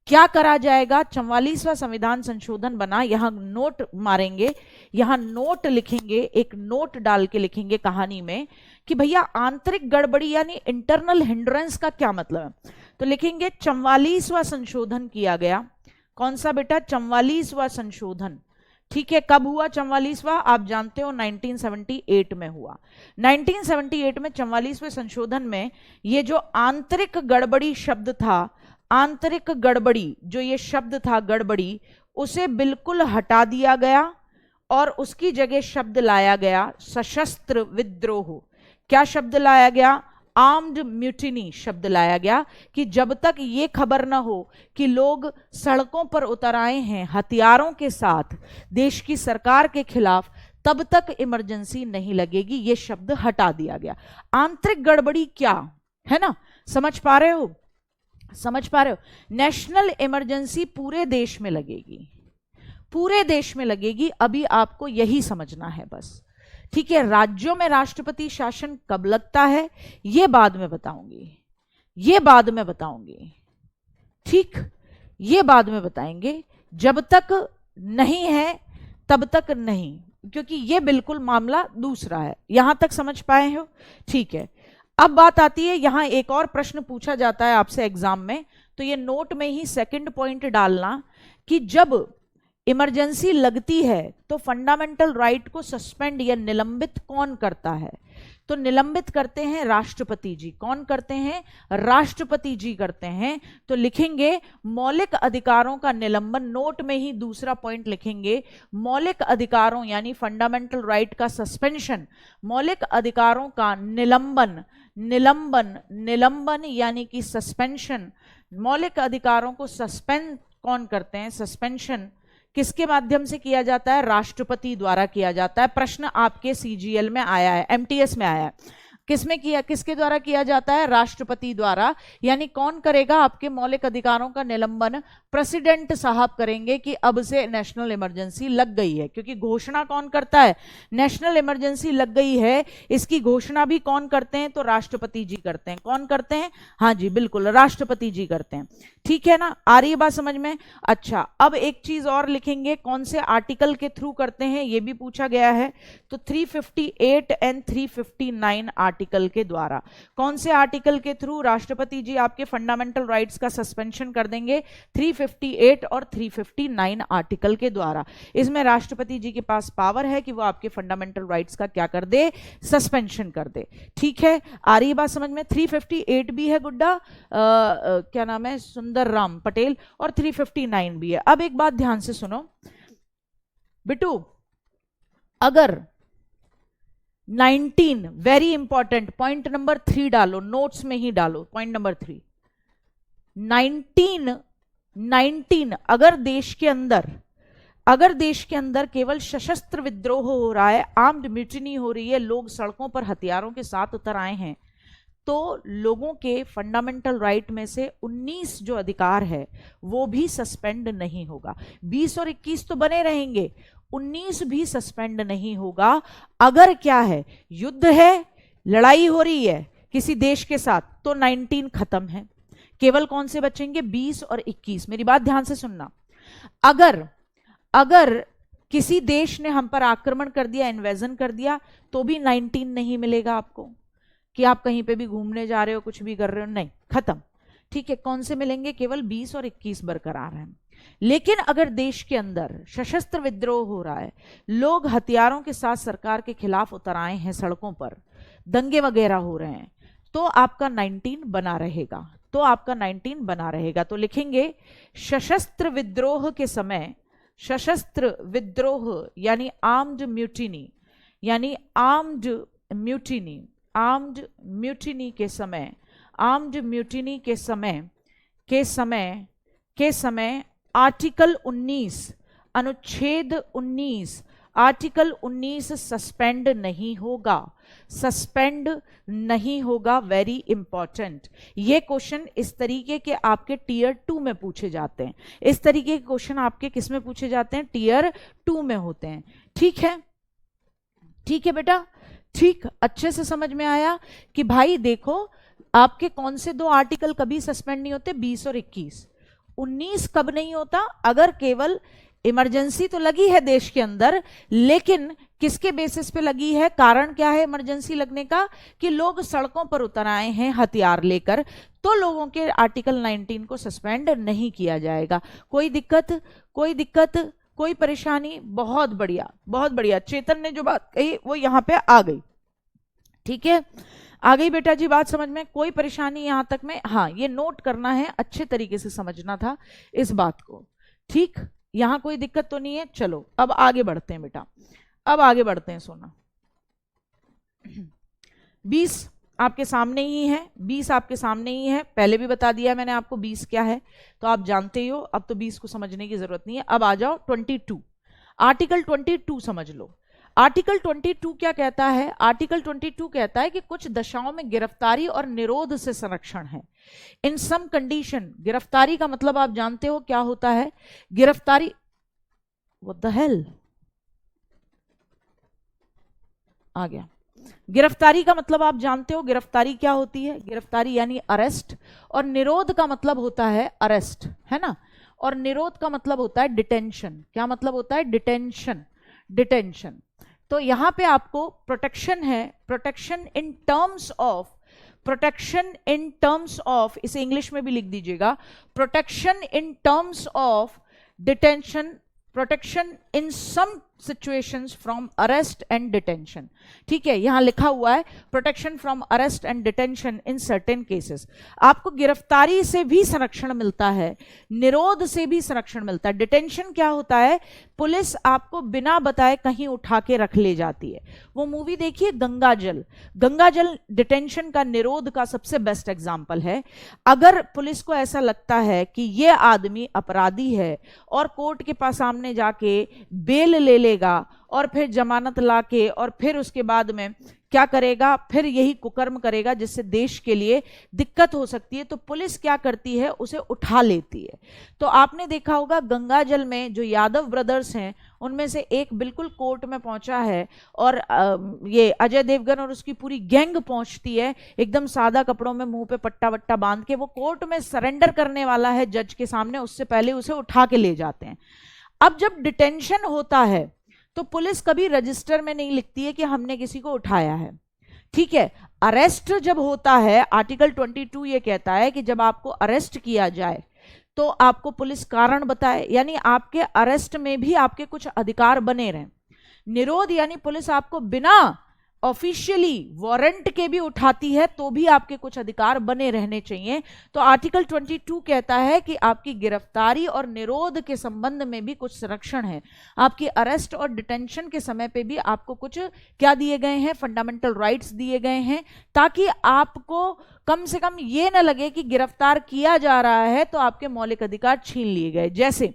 Speaker 1: क्या करा जाएगा, 44वां संविधान संशोधन बना, यहां नोट मारेंगे, यहां नोट लिखेंगे, एक नोट डाल के लिखेंगे कहानी में कि भैया आंतरिक गड़बड़ी यानी इंटरनल हिंड्रेंस का क्या मतलब है, तो लिखेंगे 44वां संशोधन किया गया। कौन सा बेटा, 44वां संशोधन, ठीक है। कब हुआ 44वां, आप जानते हो 1978 में हुआ। 1978 में 44वें संशोधन में ये जो आंतरिक गड़बड़ी शब्द था, आंतरिक गड़बड़ी जो ये शब्द था गड़बड़ी, उसे बिल्कुल हटा दिया गया और उसकी जगह शब्द लाया गया सशस्त्र विद्रोह। क्या शब्द लाया गया, आर्म्ड म्यूटिनी शब्द लाया गया, कि जब तक ये खबर ना हो कि लोग सड़कों पर उतर आए हैं हथियारों के साथ देश की सरकार के खिलाफ, तब तक इमरजेंसी नहीं लगेगी, ये शब्द हटा दिया गया। आंतरिक गड़बड़ी क्या है ना, समझ पा रहे हो, समझ पा रहे हो। नेशनल इमरजेंसी पूरे देश में लगेगी, पूरे देश में लगेगी, अभी आपको यही समझना है बस, ठीक है। राज्यों में राष्ट्रपति शासन कब लगता है ये बाद में बताऊंगी, ये बाद में बताऊंगी, ठीक, ये बाद में बताएंगे, जब तक नहीं है तब तक नहीं, क्योंकि ये बिल्कुल मामला दूसरा है। यहां तक समझ पाए हो, ठीक है। अब बात आती है, यहां एक और प्रश्न पूछा जाता है आपसे एग्जाम में, तो ये नोट में ही सेकंड पॉइंट डालना कि जब इमरजेंसी लगती है तो फंडामेंटल राइट को सस्पेंड या निलंबित कौन करता है, तो निलंबित करते हैं राष्ट्रपति जी। कौन करते हैं, राष्ट्रपति जी करते हैं। तो लिखेंगे मौलिक अधिकारों का निलंबन, नोट में ही दूसरा पॉइंट लिखेंगे, मौलिक अधिकारों यानी फंडामेंटल राइट का सस्पेंशन, मौलिक अधिकारों का निलंबन, निलंबन, निलंबन यानी कि सस्पेंशन, मौलिक अधिकारों को सस्पेंड कौन करते हैं, सस्पेंशन किसके माध्यम से किया जाता है, राष्ट्रपति द्वारा किया जाता है। प्रश्न आपके सीजीएल में आया है, एमटीएस में आया है, किसमें किया, किसके द्वारा किया जाता है, राष्ट्रपति द्वारा। यानी कौन करेगा, आपके मौलिक अधिकारों का निलंबन प्रेसिडेंट साहब करेंगे कि अब से नेशनल इमरजेंसी लग गई है। क्योंकि घोषणा कौन करता है, नेशनल इमरजेंसी लग गई है, इसकी घोषणा भी कौन करते हैं, तो राष्ट्रपति जी करते हैं। कौन करते हैं, हाँ जी बिल्कुल राष्ट्रपति जी करते हैं। ठीक है ना, आ रही है बात समझ में। अच्छा, अब एक चीज और लिखेंगे, कौन से आर्टिकल के थ्रू करते हैं, ये भी पूछा गया है। तो 358 एंड 359 आर्टिकल के द्वारा। कौन से आर्टिकल के थ्रू राष्ट्रपति जी आपके फंडामेंटल राइट्स का सस्पेंशन कर देंगे, 358 और 359 आर्टिकल के द्वारा। इसमें राष्ट्रपति जी के पास पावर है कि वो आपके फंडामेंटल राइट्स का क्या कर दे, सस्पेंशन कर दे। ठीक है, आ रही बात समझ में। 358 भी है गुड्डा, क्या नाम है, सुंदर राम पटेल, और 359 भी है। अब एक बात ध्यान से सुनो बिटू, अगर 19, वेरी इंपॉर्टेंट, पॉइंट नंबर 3 डालो, नोट्स में ही डालो, पॉइंट नंबर 3, 19 अगर देश के अंदर केवल सशस्त्र विद्रोह हो रहा है, आर्म्ड म्यूटिनी हो रही है, लोग सड़कों पर हथियारों के साथ उतर आए हैं, तो लोगों के फंडामेंटल राइट में से 19 जो अधिकार है वो भी सस्पेंड नहीं होगा। 20 और 21 तो बने रहेंगे, 19 भी सस्पेंड नहीं होगा। अगर क्या है, युद्ध है, लड़ाई हो रही है किसी देश के साथ, तो 19 खत्म है, केवल कौन से बचेंगे, 20 और 21। मेरी बात ध्यान से सुनना, अगर किसी देश ने हम पर आक्रमण कर दिया, इन्वेजन कर दिया, तो भी 19 नहीं मिलेगा आपको, कि आप कहीं पे भी घूमने जा रहे हो, कुछ भी कर रहे हो, नहीं, खत्म। ठीक है, कौन से मिलेंगे, केवल 20 और 21 बरकरार हैं। लेकिन अगर देश के अंदर सशस्त्र विद्रोह हो रहा है, लोग हथियारों के साथ सरकार के खिलाफ उतर आए हैं, सड़कों पर दंगे वगैरह हो रहे हैं, तो आपका 19 बना रहेगा, तो लिखेंगे सशस्त्र विद्रोह के समय, सशस्त्र विद्रोह यानी आर्म्ड म्यूटिनी के समय आर्टिकल 19, अनुच्छेद 19 सस्पेंड नहीं होगा। वेरी इंपॉर्टेंट, ये क्वेश्चन इस तरीके के आपके टीयर 2 में पूछे जाते हैं। इस तरीके के क्वेश्चन आपके किस में पूछे जाते हैं, टीयर 2 में होते हैं। ठीक है बेटा, ठीक, अच्छे से समझ में आया कि भाई देखो, आपके कौन से 2 आर्टिकल कभी सस्पेंड नहीं होते, 20 और 21। 19 कब नहीं होता, अगर केवल इमरजेंसी तो लगी है देश के अंदर, लेकिन किसके बेसिस पे लगी है, कारण क्या है इमरजेंसी लगने का, कि लोग सड़कों पर उतर आए हैं हथियार लेकर, तो लोगों के आर्टिकल 19 को सस्पेंड नहीं किया जाएगा। कोई दिक्कत, कोई परेशानी, बहुत बढ़िया। चेतन ने जो बात कही वो यहां पे आ गई। ठीक है, आ गई बेटा जी बात समझ में, कोई परेशानी यहां तक में, हाँ ये नोट करना है, अच्छे तरीके से समझना था इस बात को। ठीक, यहां कोई दिक्कत तो नहीं है। चलो अब आगे बढ़ते हैं बेटा, सोना। 20 आपके सामने ही है, पहले भी बता दिया मैंने आपको 20 क्या है, तो आप जानते ही हो, अब तो 20 को समझने की जरूरत नहीं है। अब आ जाओ 22, आर्टिकल 22 समझ लो। आर्टिकल 22 क्या कहता है, आर्टिकल 22 कहता है कि कुछ दशाओं में गिरफ्तारी और निरोध से संरक्षण है। इन सम कंडीशन, गिरफ्तारी का मतलब आप जानते हो क्या होता है, गिरफ्तारी, व्हाट द हेल आ गया, गिरफ्तारी का मतलब आप जानते हो, गिरफ्तारी क्या होती है, गिरफ्तारी यानी अरेस्ट, और निरोध का मतलब होता है अरेस्ट, है ना, और निरोध का मतलब होता है डिटेंशन। क्या मतलब होता है, डिटेंशन। तो यहां पे आपको प्रोटेक्शन है, प्रोटेक्शन इन टर्म्स ऑफ, इसे इंग्लिश में भी लिख दीजिएगा, protection in terms of detention, protection in some situations from arrest and detention. ठीक है, यहां लिखा हुआ है protection from arrest and detention in certain cases. आपको गिरफ्तारी से भी संरक्षण मिलता है, निरोध से भी संरक्षण मिलता है। डिटेंशन क्या होता है, पुलिस आपको बिना बताए कहीं उठा के रख ले जाती है। वो मूवी देखिए गंगाजल डिटेंशन का, निरोध का सबसे बेस्ट एग्जाम्पल है। अगर पुलिस को ऐसा लगता है कि ये आदमी अपराधी है और कोर्ट के पास सामने जाके बेल ले लेगा और फिर जमानत लाके और फिर उसके बाद में क्या करेगा, फिर यही कुकर्म करेगा जिससे देश के लिए दिक्कत हो सकती है। तो पुलिस क्या करती है, उसे उठा लेती है। तो आपने देखा होगा गंगाजल में जो यादव ब्रदर्स हैं उनमें से एक बिल्कुल कोर्ट में पहुंचा है और ये अजय देवगन और उसकी पूरी गैंग पहुंचती है एकदम सादा कपड़ों में, मुंह पे पट्टा वट्टा बांध के। वो कोर्ट में सरेंडर करने वाला है जज के सामने, उससे पहले उसे उठा के ले जाते हैं। अब जब डिटेंशन होता है तो पुलिस कभी रजिस्टर में नहीं लिखती है कि हमने किसी को उठाया है, ठीक है। अरेस्ट जब होता है, आर्टिकल 22 ये कहता है कि जब आपको अरेस्ट किया जाए तो आपको पुलिस कारण बताए, यानी आपके अरेस्ट में भी आपके कुछ अधिकार बने रहें। निरोध यानी पुलिस आपको बिना ऑफिशियली वारंट के भी उठाती है तो भी आपके कुछ अधिकार बने रहने चाहिए। तो आर्टिकल 22 कहता है कि आपकी गिरफ्तारी और निरोध के संबंध में भी कुछ संरक्षण है। आपकी अरेस्ट और डिटेंशन के समय पे भी आपको कुछ क्या दिए गए हैं, फंडामेंटल राइट्स दिए गए हैं, ताकि आपको कम से कम ये ना लगे कि गिरफ्तार किया जा रहा है तो आपके मौलिक अधिकार छीन लिए गए। जैसे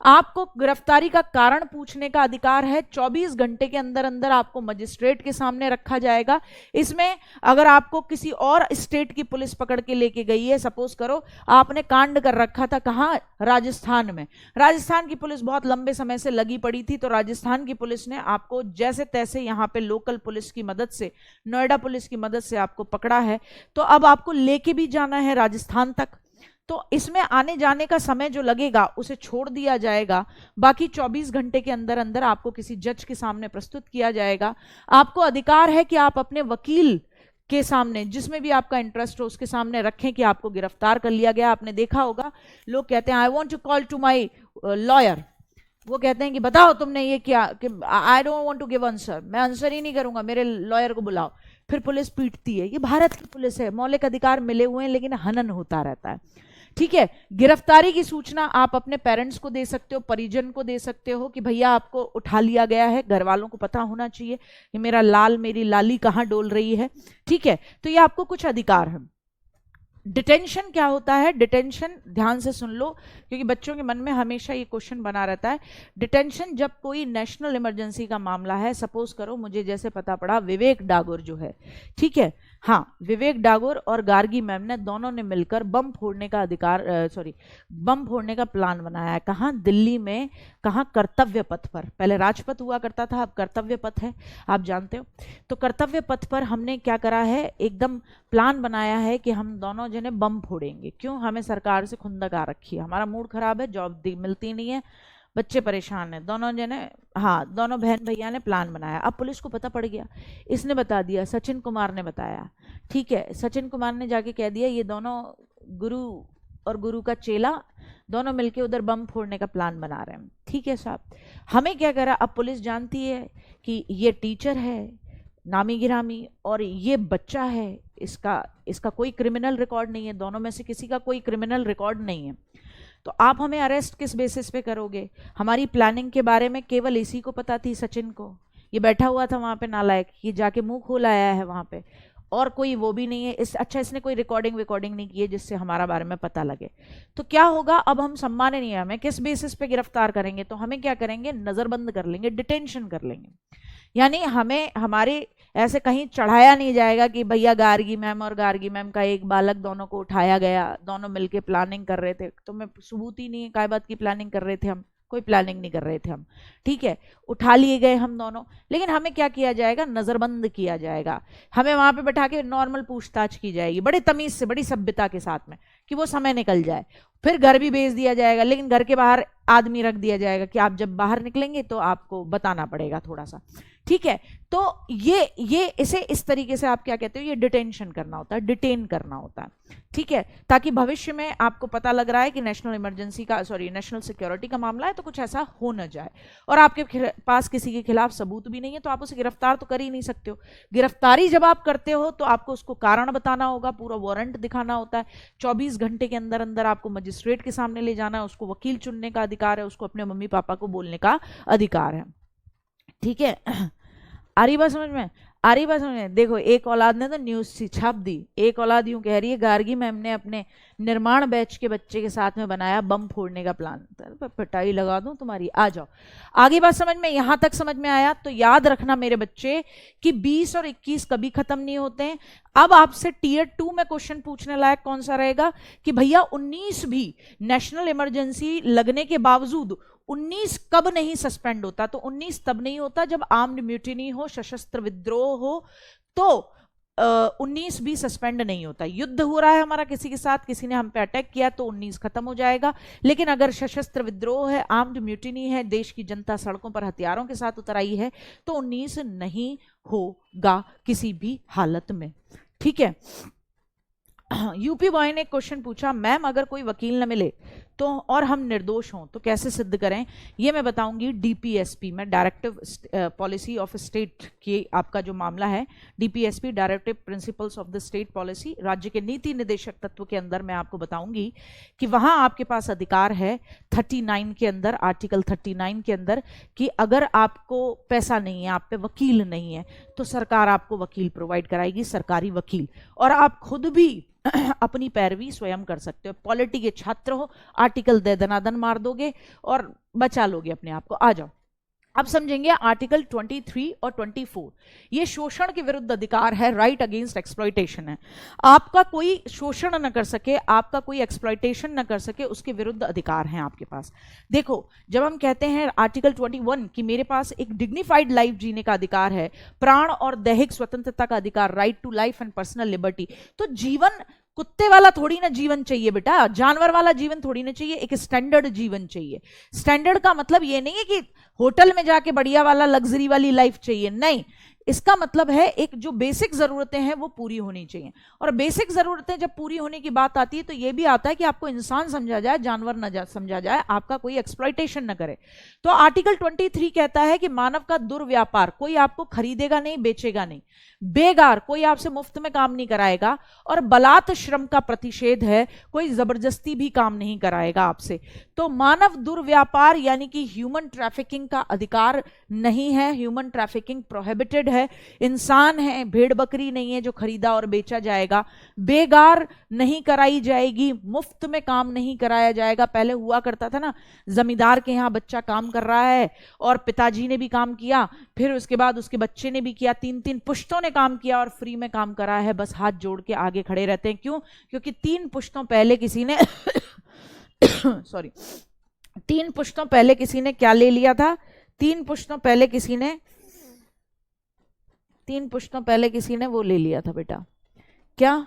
Speaker 1: आपको गिरफ्तारी का कारण पूछने का अधिकार है, 24 घंटे के अंदर अंदर आपको मजिस्ट्रेट के सामने रखा जाएगा। इसमें अगर आपको किसी और स्टेट की पुलिस पकड़ के लेके गई है, सपोज करो आपने कांड कर रखा था कहाँ, राजस्थान में, राजस्थान की पुलिस बहुत लंबे समय से लगी पड़ी थी, तो राजस्थान की पुलिस ने आपको जैसे तैसे यहाँ पे लोकल पुलिस की मदद से, नोएडा पुलिस की मदद से आपको पकड़ा है, तो अब आपको लेके भी जाना है राजस्थान तक। तो इसमें आने जाने का समय जो लगेगा उसे छोड़ दिया जाएगा, बाकी 24 घंटे के अंदर अंदर आपको किसी जज के सामने प्रस्तुत किया जाएगा। आपको अधिकार है कि आप अपने वकील के सामने, जिसमें भी आपका इंटरेस्ट हो, उसके सामने रखें कि आपको गिरफ्तार कर लिया गया। आपने देखा होगा लोग कहते हैं I want to call to my lawyer, वो कहते हैं कि बताओ तुमने ये किया, कि I don't want to give answer, मैं आंसर ही नहीं करूंगा, मेरे लॉयर को बुलाओ। फिर पुलिस पीटती है। ये भारत की पुलिस है, मौलिक अधिकार मिले हुए हैं लेकिन हनन होता रहता है, ठीक है। गिरफ्तारी की सूचना आप अपने पेरेंट्स को दे सकते हो, परिजन को दे सकते हो कि भैया आपको उठा लिया गया है, घर वालों को पता होना चाहिए कि मेरा लाल, मेरी लाली कहाँ डोल रही है, ठीक है। तो ये आपको कुछ अधिकार है। डिटेंशन क्या होता है, डिटेंशन ध्यान से सुन लो क्योंकि बच्चों के मन में हमेशा ये क्वेश्चन बना रहता है। डिटेंशन जब कोई नेशनल इमरजेंसी का मामला है, सपोज करो मुझे जैसे पता पड़ा विवेक डागोर जो है, ठीक है, हाँ, विवेक डागोर और गार्गी मैम ने दोनों ने मिलकर बम फोड़ने का बम फोड़ने का प्लान बनाया है। कहाँ, दिल्ली में, कहाँ, कर्तव्य पथ पर। पहले राजपथ हुआ करता था, अब कर्तव्य पथ है, आप जानते हो। तो कर्तव्य पथ पर हमने क्या करा है, एकदम प्लान बनाया है कि हम दोनों जने बम फोड़ेंगे। क्यों, हमें सरकार से खुंदक आ रखी है, हमारा मूड खराब है, जॉब मिलती नहीं है, बच्चे परेशान हैं, दोनों जने, हाँ, दोनों बहन भैया ने प्लान बनाया। अब पुलिस को पता पड़ गया, इसने बता दिया, सचिन कुमार ने बताया, ठीक है, सचिन कुमार ने जाके कह दिया ये दोनों गुरु और गुरु का चेला दोनों मिलके उधर बम फोड़ने का प्लान बना रहे हैं, ठीक है साहब। हमें क्या करा, अब पुलिस जानती है कि ये टीचर है नामी गिरामी और ये बच्चा है, इसका कोई क्रिमिनल रिकॉर्ड नहीं है, दोनों में से किसी का कोई क्रिमिनल रिकॉर्ड नहीं है, तो आप हमें अरेस्ट किस बेसिस पे करोगे। हमारी प्लानिंग के बारे में केवल इसी को पता थी, सचिन को, ये बैठा हुआ था वहां पे नालायक, ये जाके मुंह खोल आया है वहां पे, और कोई वो भी नहीं है। अच्छा, इसने कोई रिकॉर्डिंग नहीं की है जिससे हमारा बारे में पता लगे। तो क्या होगा, अब हम सम्माननीय है, हमें किस बेसिस पे गिरफ्तार करेंगे, तो हमें क्या करेंगे, नजरबंद कर लेंगे, डिटेंशन कर लेंगे। यानी हमें हमारे ऐसे कहीं चढ़ाया नहीं जाएगा कि भैया गार्गी मैम और गार्गी मैम का एक बालक दोनों को उठाया गया, दोनों मिलके प्लानिंग कर रहे थे, तो मैं सबूत ही नहीं है काय बात की प्लानिंग कर रहे थे हम, कोई प्लानिंग नहीं कर रहे थे हम, ठीक है, उठा लिए गए हम दोनों। लेकिन हमें क्या किया जाएगा, नजरबंद किया जाएगा, हमें वहां पे बैठा के नॉर्मल पूछताछ की जाएगी, बड़े तमीज से, बड़ी सभ्यता के साथ में, कि वो समय निकल जाए। फिर घर भी भेज दिया जाएगा, लेकिन घर के बाहर आदमी रख दिया जाएगा कि आप जब बाहर निकलेंगे तो आपको बताना पड़ेगा थोड़ा सा, ठीक है। तो ये इसे इस तरीके से आप क्या कहते हो, ये डिटेंशन करना होता है, डिटेन करना होता है, ठीक है, ताकि भविष्य में आपको पता लग रहा है कि नेशनल इमरजेंसी का, नेशनल सिक्योरिटी का मामला है, तो कुछ ऐसा हो न जाए और आपके पास किसी के खिलाफ सबूत भी नहीं है, तो आप उसे गिरफ्तार तो कर ही नहीं सकते हो। गिरफ्तारी जब आप करते हो तो आपको उसको कारण बताना होगा, पूरा वारंट दिखाना होता है, 24 घंटे के अंदर अंदर आपको मजिस्ट्रेट के सामने ले जाना है, उसको वकील चुनने का अधिकार है, उसको अपने मम्मी पापा को बोलने का अधिकार है, ठीक है। आ रही बात समझ में। आ रही बात समझ में? देखो एक औलाद ने तो न्यूज सी छाप दी, एक औलाद यूं कह रही है गार्गी मैम ने अपने निर्माण बैच के बच्चे के साथ में बनाया बम फोड़ने का प्लान। तो पिटाई लगा दूं तुम्हारी। आ जाओ आगे बात समझ में, यहां तक समझ में आया? तो याद रखना मेरे बच्चे कि 20 और 21 कभी खत्म नहीं होते हैं। अब आपसे टीयर 2 में क्वेश्चन पूछने लायक कौन सा रहेगा कि भैया 19 भी नेशनल इमरजेंसी लगने के बावजूद 19 कब नहीं सस्पेंड होता? तो 19 तब नहीं होता जब आर्म्ड म्यूटिनी हो, सशस्त्र विद्रोह हो, तो 19 भी सस्पेंड नहीं होता। युद्ध हो रहा है हमारा किसी के साथ, किसी ने हम पे अटैक किया तो 19 खत्म हो जाएगा। लेकिन अगर सशस्त्र विद्रोह है, आर्म्ड म्यूटिनी है, देश की जनता सड़कों पर हथियारों के साथ उतर आई है, तो 19 नहीं होगा किसी भी हालत में। ठीक है। यूपी बॉय ने क्वेश्चन पूछा, मैम अगर कोई वकील न मिले तो और हम निर्दोष हों तो कैसे सिद्ध करें? ये मैं बताऊंगी डीपीएसपी में, डायरेक्टिव पॉलिसी ऑफ स्टेट की आपका जो मामला है, DPSP directive principles of the state policy, राज्य के नीति निर्देशक तत्व के अंदर मैं आपको बताऊंगी कि वहां आपके पास अधिकार है 39 के अंदर, आर्टिकल 39 के अंदर, कि अगर आपको पैसा नहीं है, आप पे वकील नहीं है, तो सरकार आपको वकील प्रोवाइड कराएगी, सरकारी वकील, और आप खुद भी अपनी पैरवी स्वयं कर सकते हो। पॉलिटी के छात्र हो, आर्टिकल दे दनादन मार दोगे और बचा लोगे अपने आप को। आ जाओ अब समझेंगे आर्टिकल 23 और 24। ये शोषण के विरुद्ध अधिकार है, राइट अगेंस्ट एक्सप्लॉयटेशन है। आपका कोई शोषण न कर सके, आपका कोई एक्सप्लॉयटेशन न कर सके, उसके विरुद्ध अधिकार हैं आपके पास। देखो जब हम कहते हैं आर्टिकल 21 कि मेरे पास एक डिग्निफाइड लाइफ जीने का अधिकार है, प्राण और दैहिक स्वतंत्रता का अधिकार, right to life and personal liberty, तो जीवन कुत्ते वाला थोड़ी ना जीवन चाहिए बेटा, जानवर वाला जीवन थोड़ी ना चाहिए, एक स्टैंडर्ड जीवन चाहिए। स्टैंडर्ड का मतलब ये नहीं है कि होटल में जाके बढ़िया वाला लग्जरी वाली लाइफ चाहिए, नहीं, इसका मतलब है एक जो बेसिक जरूरतें हैं वो पूरी होनी चाहिए। और बेसिक जरूरतें जब पूरी होने की बात आती है तो ये भी आता है कि आपको इंसान समझा जाए, जानवर न समझा जाए, आपका कोई एक्सप्लॉयटेशन न करे। तो आर्टिकल 23 कहता है कि मानव का दुर्व्यापार, कोई आपको खरीदेगा नहीं, बेचेगा नहीं, बेगार, कोई आपसे मुफ्त में काम नहीं कराएगा, और बलात् श्रम का प्रतिषेध है, कोई जबरदस्ती भी काम नहीं कराएगा आपसे। तो मानव दुर्व्यापार यानी कि ह्यूमन ट्रैफिकिंग का अधिकार नहीं है, ह्यूमन ट्रैफिकिंग प्रोहिबिटेड है। इंसान है, भेड़ बकरी नहीं है जो खरीदा और बेचा जाएगा। बेगार नहीं कराई जाएगी, मुफ्त में काम नहीं कराया जाएगा। पहले हुआ करता था ना, जमींदार के यहाँ बच्चा काम कर रहा है और पिताजी ने भी काम किया, फिर उसके बाद उसके बच्चे ने भी किया, 3-3 पुश्तों ने काम किया और फ्री में काम करा है, बस हाथ जोड़ के आगे खड़े रहते हैं। क्यों? क्योंकि 3 पुश्तों पहले किसी ने सॉरी 3 पुश्तों पहले किसी ने क्या ले लिया था? 3 पुश्तों पहले किसी ने 3 पुश्तों पहले किसी ने वो ले लिया था बेटा, क्या?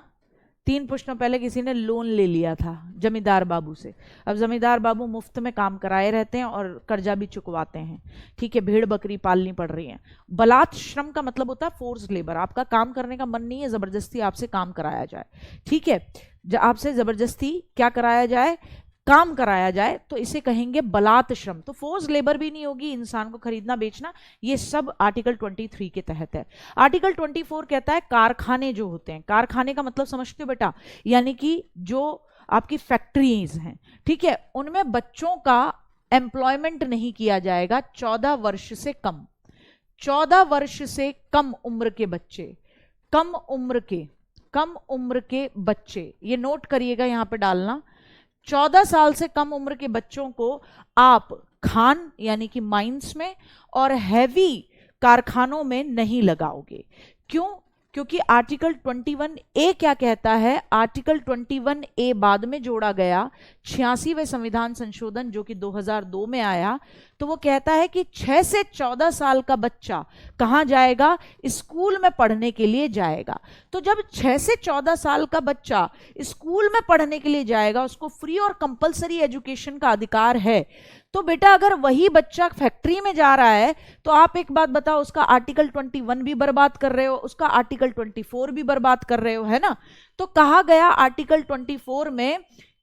Speaker 1: 3 पुश्तों पहले किसी ने लोन ले लिया था जमींदार बाबू से। अब जमींदार बाबू मुफ्त में काम कराए रहते हैं और कर्जा भी चुकवाते हैं। ठीक है, भेड़ बकरी पालनी पड़ रही है। बलात् श्रम का मतलब होता है फोर्स लेबर, आपका काम करने का मन नहीं है, जबरदस्ती आपसे काम कराया जाए। ठीक है, आपसे जबरदस्ती क्या कराया जाए? काम कराया जाए, तो इसे कहेंगे बलात् श्रम। तो फोर्स लेबर भी नहीं होगी, इंसान को खरीदना बेचना, ये सब आर्टिकल 23 के तहत है। आर्टिकल 24 कहता है कारखाने जो होते हैं, कारखाने का मतलब समझते हो बेटा, यानी कि जो आपकी फैक्ट्रीज हैं, ठीक है, उनमें बच्चों का एम्प्लॉयमेंट नहीं किया जाएगा 14 वर्ष से कम। 14 वर्ष से कम उम्र के बच्चे, कम उम्र के बच्चे, ये नोट करिएगा, यहां पे डालना, 14 साल से कम उम्र के बच्चों को आप खान यानी कि माइंस में और हैवी कारखानों में नहीं लगाओगे। क्यों? क्योंकि आर्टिकल 21A क्या कहता है? आर्टिकल 21A बाद में जोड़ा गया 86वें संविधान संशोधन जो कि 2002 में आया, तो वो कहता है कि 6 से 14 साल का बच्चा कहाँ जाएगा? स्कूल में पढ़ने के लिए जाएगा। तो जब 6 से 14 साल का बच्चा स्कूल में पढ़ने के लिए जाएगा, उसको फ्री और कंपलसरी एजुकेशन का अधिकार है। तो बेटा अगर वही बच्चा फैक्ट्री में जा रहा है तो आप एक बात बताओ, उसका आर्टिकल 21 भी बर्बाद कर रहे हो, उसका आर्टिकल 24 भी बर्बाद कर रहे हो, है ना? तो कहा गया आर्टिकल 24 में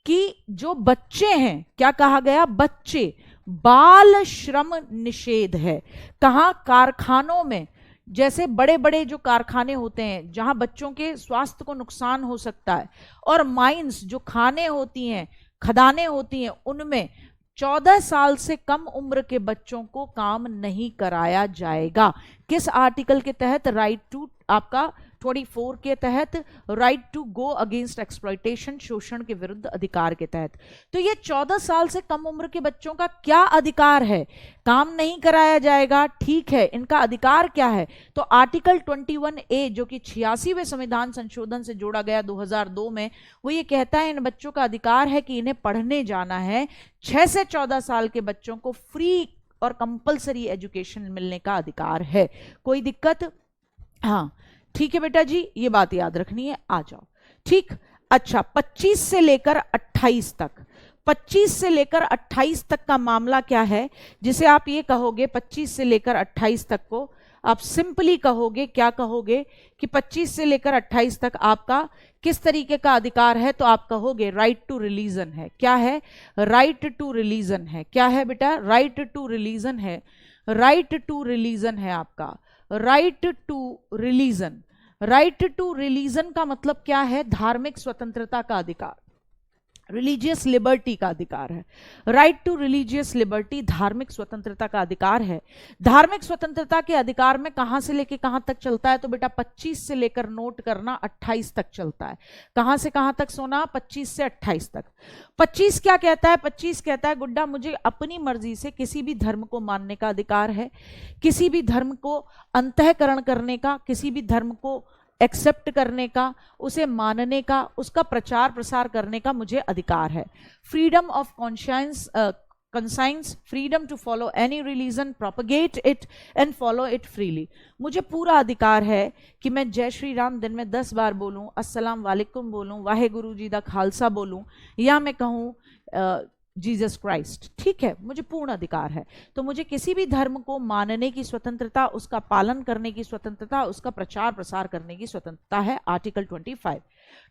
Speaker 1: कि जो बच्चे हैं, क्या कहा गया? बच्चे, बाल श्रम निषेध है। कहां? कारखानों में। जैसे बड़े बड़े जो कारखाने होते हैं जहां बच्चों के स्वास्थ्य को नुकसान हो सकता है, और माइंस जो खाने होती हैं, खदानें होती हैं, उनमें 14 साल से कम उम्र के बच्चों को काम नहीं कराया जाएगा। किस आर्टिकल के तहत? राइट टू, आपका 24 के तहत, right to go against exploitation, शोषण के विरुद्ध अधिकार के तहत। तो ये 14 साल से कम उम्र के बच्चों का क्या अधिकार है? काम नहीं कराया जाएगा, ठीक है, इनका अधिकार क्या है? तो आर्टिकल 21A जो कि 86वें संविधान संशोधन से जोड़ा गया 2002 में, वो ये कहता है इन बच्चों का अधिकार है कि इन्हें पढ़ने जाना है। 6 से 14 साल के बच्चों को फ्री और कंपलसरी एजुकेशन मिलने का अधिकार है। कोई दिक्कत? हाँ ठीक है बेटा जी, ये बात याद रखनी है, आ जाओ। ठीक, अच्छा 25 से लेकर 28 तक, 25 से लेकर 28 तक का मामला क्या है, जिसे आप ये कहोगे 25 से लेकर 28 तक को आप सिंपली कहोगे, क्या कहोगे कि 25 से लेकर 28 तक आपका किस तरीके का अधिकार है? तो आप कहोगे राइट टू रिलीजन है। क्या है? राइट टू रिलीजन है। क्या है बेटा? राइट टू रिलीजन है। राइट टू रिलीजन है आपका, right to religion. Right to religion का मतलब क्या है? धार्मिक स्वतंत्रता का अधिकार, रिलीजियस लिबर्टी का अधिकार है। राइट टू रिलीजियस लिबर्टी धार्मिक स्वतंत्रता का अधिकार है। धार्मिक स्वतंत्रता के अधिकार में कहां से लेके कहां तक चलता है? तो बेटा 25 से लेकर, नोट करना, 28 तक चलता है। कहां से कहां तक सोना? 25 से 28 तक। 25 क्या कहता है? 25 कहता है गुड्डा मुझे अपनी मर्जी से किसी भी धर्म को मानने का अधिकार है, किसी भी धर्म को अंतःकरण करने का, किसी भी धर्म को एक्सेप्ट करने का, उसे मानने का, उसका प्रचार प्रसार करने का मुझे अधिकार है। Freedom of conscience, conscience, freedom to follow any religion, propagate it and follow it freely. मुझे पूरा अधिकार है कि मैं जय श्री राम दिन में 10 बार बोलूं, अस्सलाम वालेकुम बोलूं, वाहे गुरु जी दा खालसा बोलूं, या मैं कहूं जीसस क्राइस्ट। ठीक है, मुझे पूर्ण अधिकार है। तो मुझे किसी भी धर्म को मानने की स्वतंत्रता, उसका पालन करने की स्वतंत्रता, उसका प्रचार प्रसार करने की स्वतंत्रता है। आर्टिकल 25।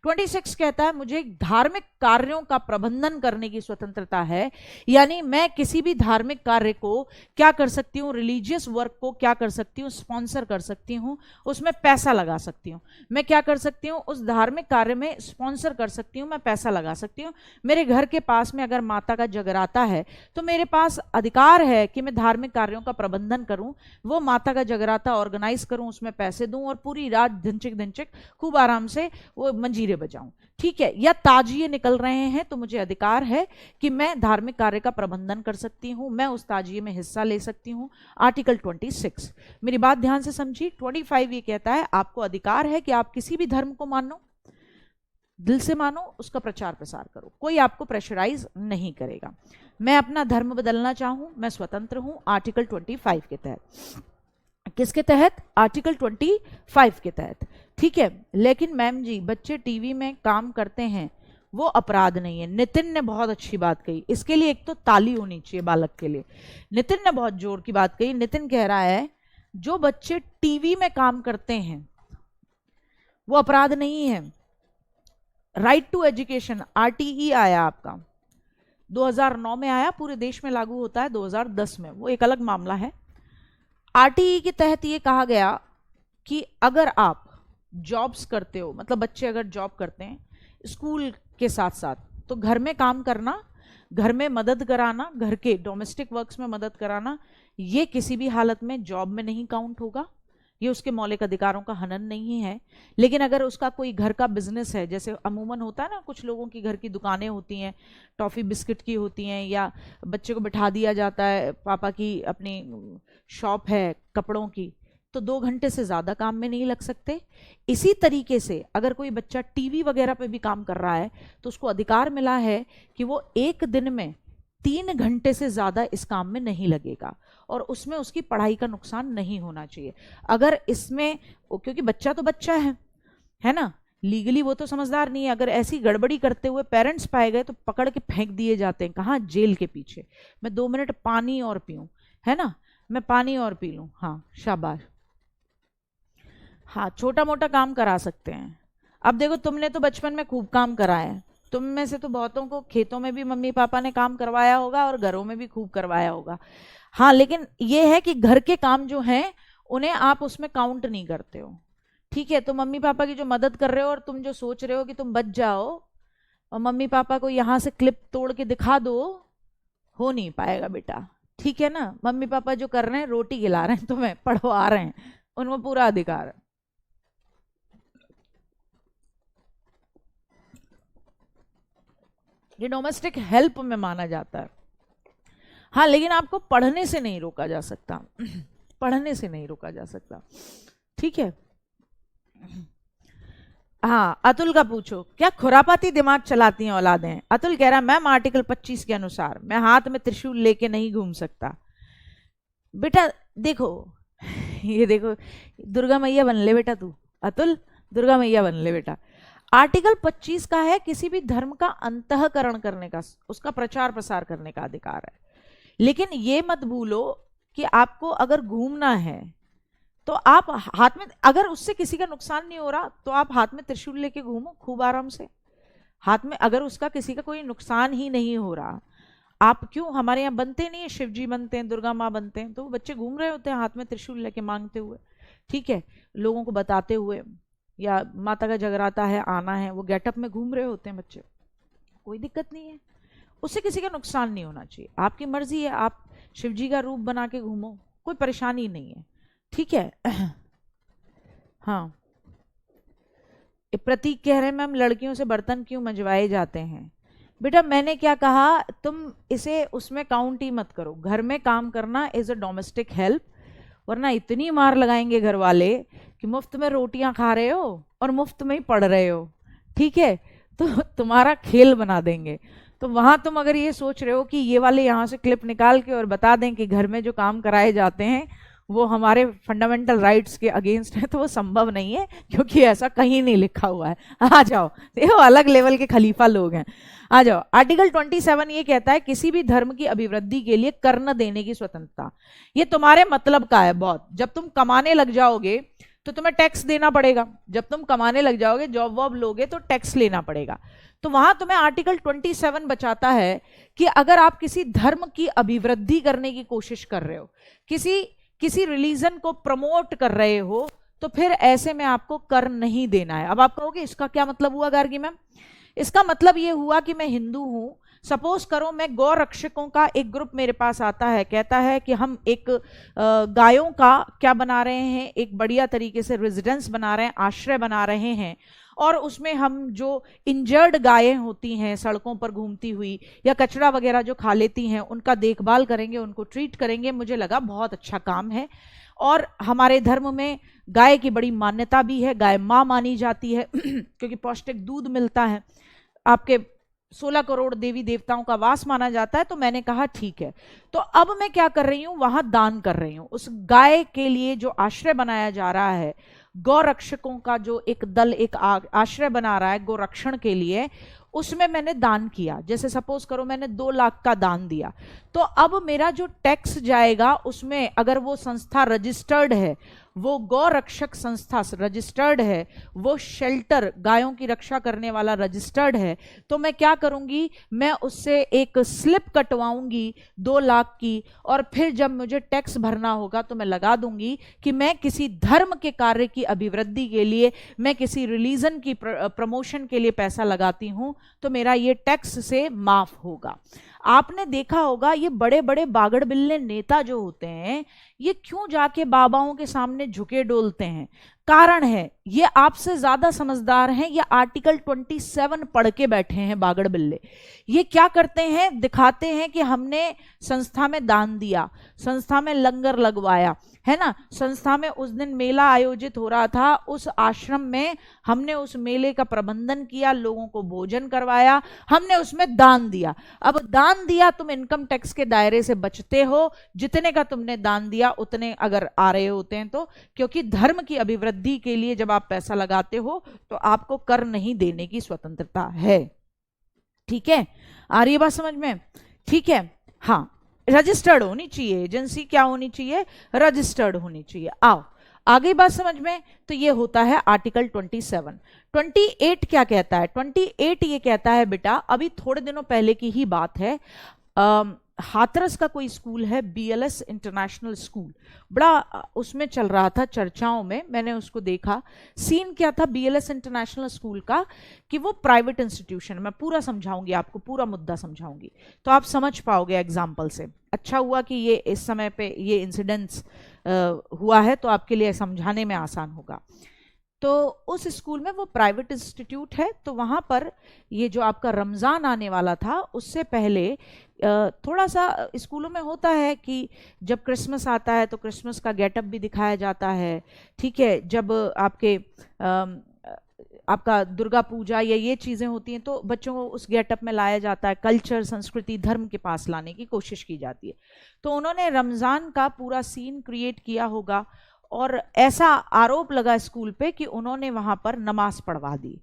Speaker 1: 26 कहता है मुझे धार्मिक कार्यों का प्रबंधन करने की स्वतंत्रता है, यानी मैं किसी भी धार्मिक कार्य को क्या कर सकती हूँ? रिलीजियस वर्क को क्या कर सकती हूँ? स्पॉन्सर कर सकती हूँ, उसमें पैसा लगा सकती हूँ। मैं क्या कर सकती हूँ? उस धार्मिक कार्य में स्पॉन्सर कर सकती हूँ, मैं पैसा लगा सकती हूँ। मेरे घर के पास में अगर माता का जगराता है तो मेरे पास अधिकार है कि मैं धार्मिक कार्यों का प्रबंधन करूं, वो माता का जगराता ऑर्गेनाइज करूं, उसमें पैसे दूं और पूरी रात धिनचिक धिनचिक खूब आराम से वो मंजीरे बजाऊं। ठीक है, या ताजिए निकल रहे हैं तो मुझे अधिकार है कि मैं धार्मिक कार्य का प्रबंधन कर सकती हूं, मैं उस ताजिए में हिस्सा ले सकती हूं। आर्टिकल 26। मेरी बात ध्यान से समझिए। 25 ये कहता है आपको अधिकार है कि आप किसी भी धर्म को मानो, दिल से मानो, उसका प्रचार प्रसार करो, कोई आपको प्रेशराइज नहीं करेगा। मैं अपना धर्म बदलना चाहूं, मैं स्वतंत्र हूं। आर्टिकल 25 के तहत। किसके तहत? आर्टिकल 25 के तहत। ठीक है, लेकिन मैम जी बच्चे टीवी में काम करते हैं, वो अपराध नहीं है। नितिन ने बहुत अच्छी बात कही, इसके लिए एक तो ताली होनी चाहिए बालक के लिए। नितिन ने बहुत जोर की बात कही। नितिन कह रहा है जो बच्चे टीवी में काम करते हैं वो अपराध नहीं है। राइट टू एजुकेशन, आरटीई आया आपका 2009 में, आया, पूरे देश में लागू होता है 2010 में, वो एक अलग मामला है। आरटीई के तहत ये कहा गया कि अगर आप जॉब्स करते हो, मतलब बच्चे अगर जॉब करते हैं स्कूल के साथ साथ, तो घर में काम करना, घर में मदद कराना, घर के डोमेस्टिक वर्क्स में मदद कराना, ये किसी भी हालत में जॉब में नहीं काउंट होगा, ये उसके मौलिक अधिकारों का हनन नहीं है। लेकिन अगर उसका कोई घर का बिजनेस है, जैसे अमूमन होता है ना, कुछ लोगों की घर की दुकानें होती हैं, टॉफ़ी बिस्किट की होती हैं, या बच्चे को बिठा दिया जाता है, पापा की अपनी शॉप है कपड़ों की, तो 2 घंटे से ज़्यादा काम में नहीं लग सकते। इसी तरीके से अगर कोई बच्चा टीवी वगैरह पे भी काम कर रहा है तो उसको अधिकार मिला है कि वो एक दिन में 3 घंटे से ज़्यादा इस काम में नहीं लगेगा और उसमें उसकी पढ़ाई का नुकसान नहीं होना चाहिए। अगर इसमें, क्योंकि बच्चा तो बच्चा है ना, लीगली वो तो समझदार नहीं है, अगर ऐसी गड़बड़ी करते हुए पेरेंट्स पाए गए तो पकड़ के फेंक दिए जाते हैं, कहाँ? जेल के पीछे। मैं 2 मिनट पानी और पीऊँ, है ना, मैं पानी और पी लूँ, हाँ शाबाश। हाँ, छोटा मोटा काम करा सकते हैं। अब देखो, तुमने तो बचपन में खूब काम कराया है, तुम में से तो बहुतों को खेतों में भी मम्मी पापा ने काम करवाया होगा और घरों में भी खूब करवाया होगा। हाँ, लेकिन ये है कि घर के काम जो हैं उन्हें आप उसमें काउंट नहीं करते हो। ठीक है, तो मम्मी पापा की जो मदद कर रहे हो और तुम जो सोच रहे हो कि तुम बच जाओ और मम्मी पापा को यहाँ से क्लिप तोड़ के दिखा दो, हो नहीं पाएगा बेटा, ठीक है ना। मम्मी पापा जो कर रहे हैं, रोटी खिला रहे हैं तुम्हें, पढ़वा रहे हैं, उनको पूरा अधिकार है। ये डोमेस्टिक हेल्प में माना जाता है। हाँ, लेकिन आपको पढ़ने से नहीं रोका जा सकता, पढ़ने से नहीं रोका जा सकता, ठीक है। हाँ, अतुल का पूछो, क्या खुरापाती दिमाग चलाती हैं औलादें? अतुल कह रहा है मैम आर्टिकल 25 के अनुसार मैं हाथ में त्रिशूल लेके नहीं घूम सकता। बेटा देखो, ये देखो, दुर्गा मैया बन ले बेटा तू, अतुल दुर्गा मैया बन ले बेटा। आर्टिकल 25 का है किसी भी धर्म का अंतःकरण करने का, उसका प्रचार प्रसार करने का अधिकार है। लेकिन ये मत भूलो कि आपको अगर घूमना है तो आप हाथ में, अगर उससे किसी का नुकसान नहीं हो रहा तो आप हाथ में त्रिशूल लेके घूमो खूब आराम से। हाथ में अगर उसका किसी का कोई नुकसान ही नहीं हो रहा, आप क्यों, हमारे यहाँ बनते नहीं है, शिव जी बनते हैं, दुर्गा माँ बनते हैं, तो वो बच्चे घूम रहे होते हैं हाथ में त्रिशूल लेके मांगते हुए, ठीक है, लोगों को बताते हुए, या माता का जगराता है आना है, वो गेटअप में घूम रहे होते हैं बच्चे, कोई दिक्कत नहीं है, उससे किसी का नुकसान नहीं होना चाहिए। आपकी मर्जी है, आप शिव जी का रूप बना के घूमो, कोई परेशानी नहीं है, ठीक है। हाँ, प्रतीक कह रहे हैं मैम लड़कियों से बर्तन क्यों मंजवाए जाते हैं? बेटा मैंने क्या कहा, तुम इसे उसमें काउंट ही मत करो। घर में काम करना इज अ डोमेस्टिक हेल्प, वरना इतनी मार लगाएंगे घर वाले कि मुफ्त में रोटियां खा रहे हो और मुफ्त में ही पढ़ रहे हो, ठीक है, तो तुम्हारा खेल बना देंगे। तो वहां तुम अगर ये सोच रहे हो कि ये वाले यहाँ से क्लिप निकाल के और बता दें कि घर में जो काम कराए जाते हैं वो हमारे फंडामेंटल राइट्स के अगेंस्ट है, तो वो संभव नहीं है, क्योंकि ऐसा कहीं नहीं लिखा हुआ है। आ जाओ, देखो अलग लेवल के खलीफा लोग हैं। आ जाओ, आर्टिकल 27 ये कहता है किसी भी धर्म की अभिवृद्धि के लिए कर न देने की स्वतंत्रता। ये तुम्हारे मतलब का है बहुत। जब तुम कमाने लग जाओगे तो तुम्हें टैक्स देना पड़ेगा, जब तुम कमाने लग जाओगे, जॉब वॉब लोगे तो टैक्स लेना पड़ेगा। तो वहां तुम्हें आर्टिकल 27 बचाता है कि अगर आप किसी धर्म की अभिवृद्धि करने की कोशिश कर रहे हो, किसी रिलीजन को प्रमोट कर रहे हो, तो फिर ऐसे में आपको कर नहीं देना है। अब आप कहोगे इसका क्या मतलब हुआ गार्गी मैम? इसका मतलब ये हुआ कि मैं हिंदू हूं, सपोज करो मैं गौ रक्षकों का एक ग्रुप मेरे पास आता है, कहता है कि हम एक गायों का क्या बना रहे हैं, एक बढ़िया तरीके से रेजिडेंस बना रहे हैं, आश्रय बना रहे हैं, और उसमें हम जो इंजर्ड गायें होती हैं सड़कों पर घूमती हुई या कचरा वगैरह जो खा लेती हैं, उनका देखभाल करेंगे, उनको ट्रीट करेंगे। मुझे लगा बहुत अच्छा काम है, और हमारे धर्म में गाय की बड़ी मान्यता भी है, गाय माँ मानी जाती है क्योंकि पौष्टिक दूध मिलता है, आपके 16 करोड़ देवी देवताओं का वास माना जाता है। तो मैंने कहा ठीक है, तो अब मैं क्या कर रही हूं, वहां दान कर रही हूं। उस गाय के लिए जो आश्रय बनाया जा रहा है, गौ रक्षकों का जो एक दल एक आश्रय बना रहा है गोरक्षण के लिए, उसमें मैंने दान किया। जैसे सपोज करो मैंने 2 लाख का दान दिया, तो अब मेरा जो टैक्स जाएगा उसमें, अगर वो संस्था रजिस्टर्ड है, वो गौ रक्षक संस्था रजिस्टर्ड है, वो शेल्टर गायों की रक्षा करने वाला रजिस्टर्ड है, तो मैं क्या करूंगी, मैं उससे एक स्लिप कटवाऊंगी 2 लाख की, और फिर जब मुझे टैक्स भरना होगा तो मैं लगा दूंगी कि मैं किसी धर्म के कार्य की अभिवृद्धि के लिए, मैं किसी रिलीजन की प्रमोशन के लिए पैसा लगाती हूं, तो मेरा ये टैक्स से माफ होगा। आपने देखा होगा ये बड़े बड़े बागड़ बिल्ले नेता जो होते हैं, ये क्यों जाके बाबाओं के सामने झुके डोलते हैं? कारण है, ये आपसे ज्यादा समझदार हैं, ये आर्टिकल 27 पढ़ के बैठे हैं बागड़ बिल्ले। ये क्या करते हैं, दिखाते हैं कि हमने संस्था में दान दिया, संस्था में लंगर लगवाया है ना, संस्था में उस दिन मेला आयोजित हो रहा था, उस आश्रम में हमने उस मेले का प्रबंधन किया, लोगों को भोजन करवाया, हमने उसमें दान दिया। अब दान दिया, तुम इनकम टैक्स के दायरे से बचते हो, जितने का तुमने दान दिया उतने अगर आ रहे होते हैं तो, क्योंकि धर्म की अभिवृद्धि के लिए जब आप पैसा लगाते हो तो आपको कर नहीं देने की स्वतंत्रता है। ठीक है, आ रही है बात समझ में? ठीक है, हाँ, रजिस्टर्ड होनी चाहिए एजेंसी, क्या होनी चाहिए, रजिस्टर्ड होनी चाहिए। आओ आगे बात समझ में। तो ये होता है आर्टिकल 27। 28 क्या कहता है? 28 ये कहता है बेटा, अभी थोड़े दिनों पहले की ही बात है, हाथरस का कोई स्कूल है, BLS इंटरनेशनल स्कूल, बड़ा उसमें चल रहा था चर्चाओं में, मैंने उसको देखा। सीन क्या था BLS इंटरनेशनल स्कूल का कि वो प्राइवेट इंस्टीट्यूशन, मैं पूरा समझाऊंगी आपको, पूरा मुद्दा समझाऊंगी तो आप समझ पाओगे एग्जाम्पल से। अच्छा हुआ कि ये इस समय पे ये इंसिडेंट्स हुआ है तो आपके लिए समझाने में आसान होगा। तो उस स्कूल में, वो प्राइवेट इंस्टीट्यूट है, तो वहाँ पर ये जो आपका रमज़ान आने वाला था उससे पहले थोड़ा सा स्कूलों में होता है कि जब क्रिसमस आता है तो क्रिसमस का गेटअप भी दिखाया जाता है, ठीक है। जब आपका दुर्गा पूजा या ये चीज़ें होती हैं तो बच्चों को उस गेटअप में लाया जाता है, कल्चर, संस्कृति, धर्म के पास लाने की कोशिश की जाती है। तो उन्होंने रमज़ान का पूरा सीन क्रिएट किया होगा और ऐसा आरोप लगा स्कूल पे कि उन्होंने वहां पर नमाज पढ़वा दी।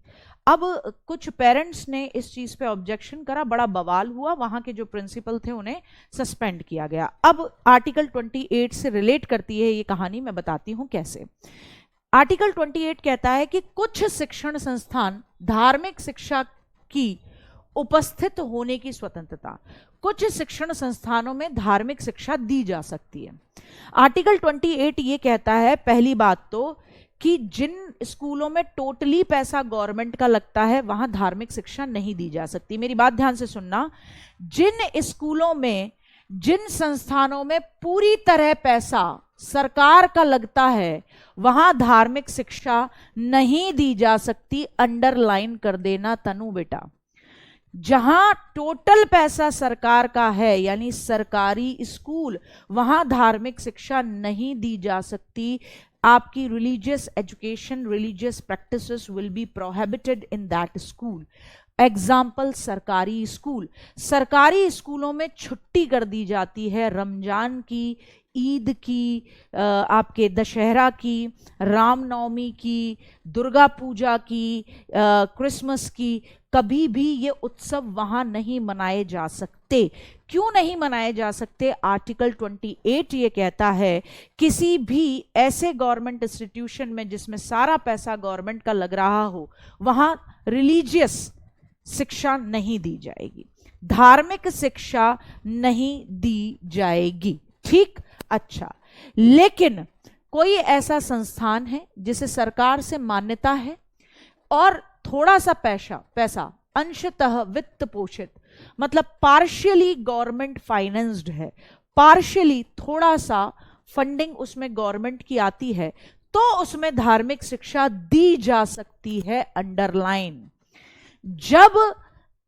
Speaker 1: अब कुछ पेरेंट्स ने इस चीज पे ऑब्जेक्शन करा, बड़ा बवाल हुआ, वहां के जो प्रिंसिपल थे उन्हें सस्पेंड किया गया। अब आर्टिकल 28 से रिलेट करती है ये कहानी, मैं बताती हूं कैसे। आर्टिकल 28 कहता है कि कुछ शिक्षण संस्थान धार्मिक शिक्षा की उपस्थित होने की स्वतंत्रता, कुछ शिक्षण संस्थानों में धार्मिक शिक्षा दी जा सकती है। आर्टिकल 28 ये कहता है, पहली बात तो, कि जिन स्कूलों में टोटली पैसा गवर्नमेंट का लगता है वहां धार्मिक शिक्षा नहीं दी जा सकती। मेरी बात ध्यान से सुनना, जिन स्कूलों में, जिन संस्थानों में पूरी तरह पैसा सरकार का लगता है वहां धार्मिक शिक्षा नहीं दी जा सकती। अंडरलाइन कर देना तनु बेटा। जहां टोटल पैसा सरकार का है यानी सरकारी स्कूल, वहां धार्मिक शिक्षा नहीं दी जा सकती। आपकी religious education, religious practices will be prohibited in that school. Example, सरकारी स्कूल। सरकारी स्कूलों में छुट्टी कर दी जाती है रमजान की, ईद की, आपके दशहरा की, रामनवमी की, दुर्गा पूजा की, क्रिसमस की। कभी भी ये उत्सव वहां नहीं मनाए जा सकते। क्यों नहीं मनाए जा सकते? आर्टिकल 28 ये कहता है, किसी भी ऐसे गवर्नमेंट इंस्टीट्यूशन में जिसमें सारा पैसा गवर्नमेंट का लग रहा हो, वहां रिलीजियस शिक्षा नहीं दी जाएगी, धार्मिक शिक्षा नहीं दी जाएगी, ठीक। अच्छा, लेकिन कोई ऐसा संस्थान है जिसे सरकार से मान्यता है और थोड़ा सा पैसा अंशतः वित्त पोषित, मतलब पार्शियली गवर्नमेंट फाइनेंस्ड है, पार्शियली थोड़ा सा फंडिंग उसमें गवर्नमेंट की आती है, तो उसमें धार्मिक शिक्षा दी जा सकती है। अंडरलाइन। जब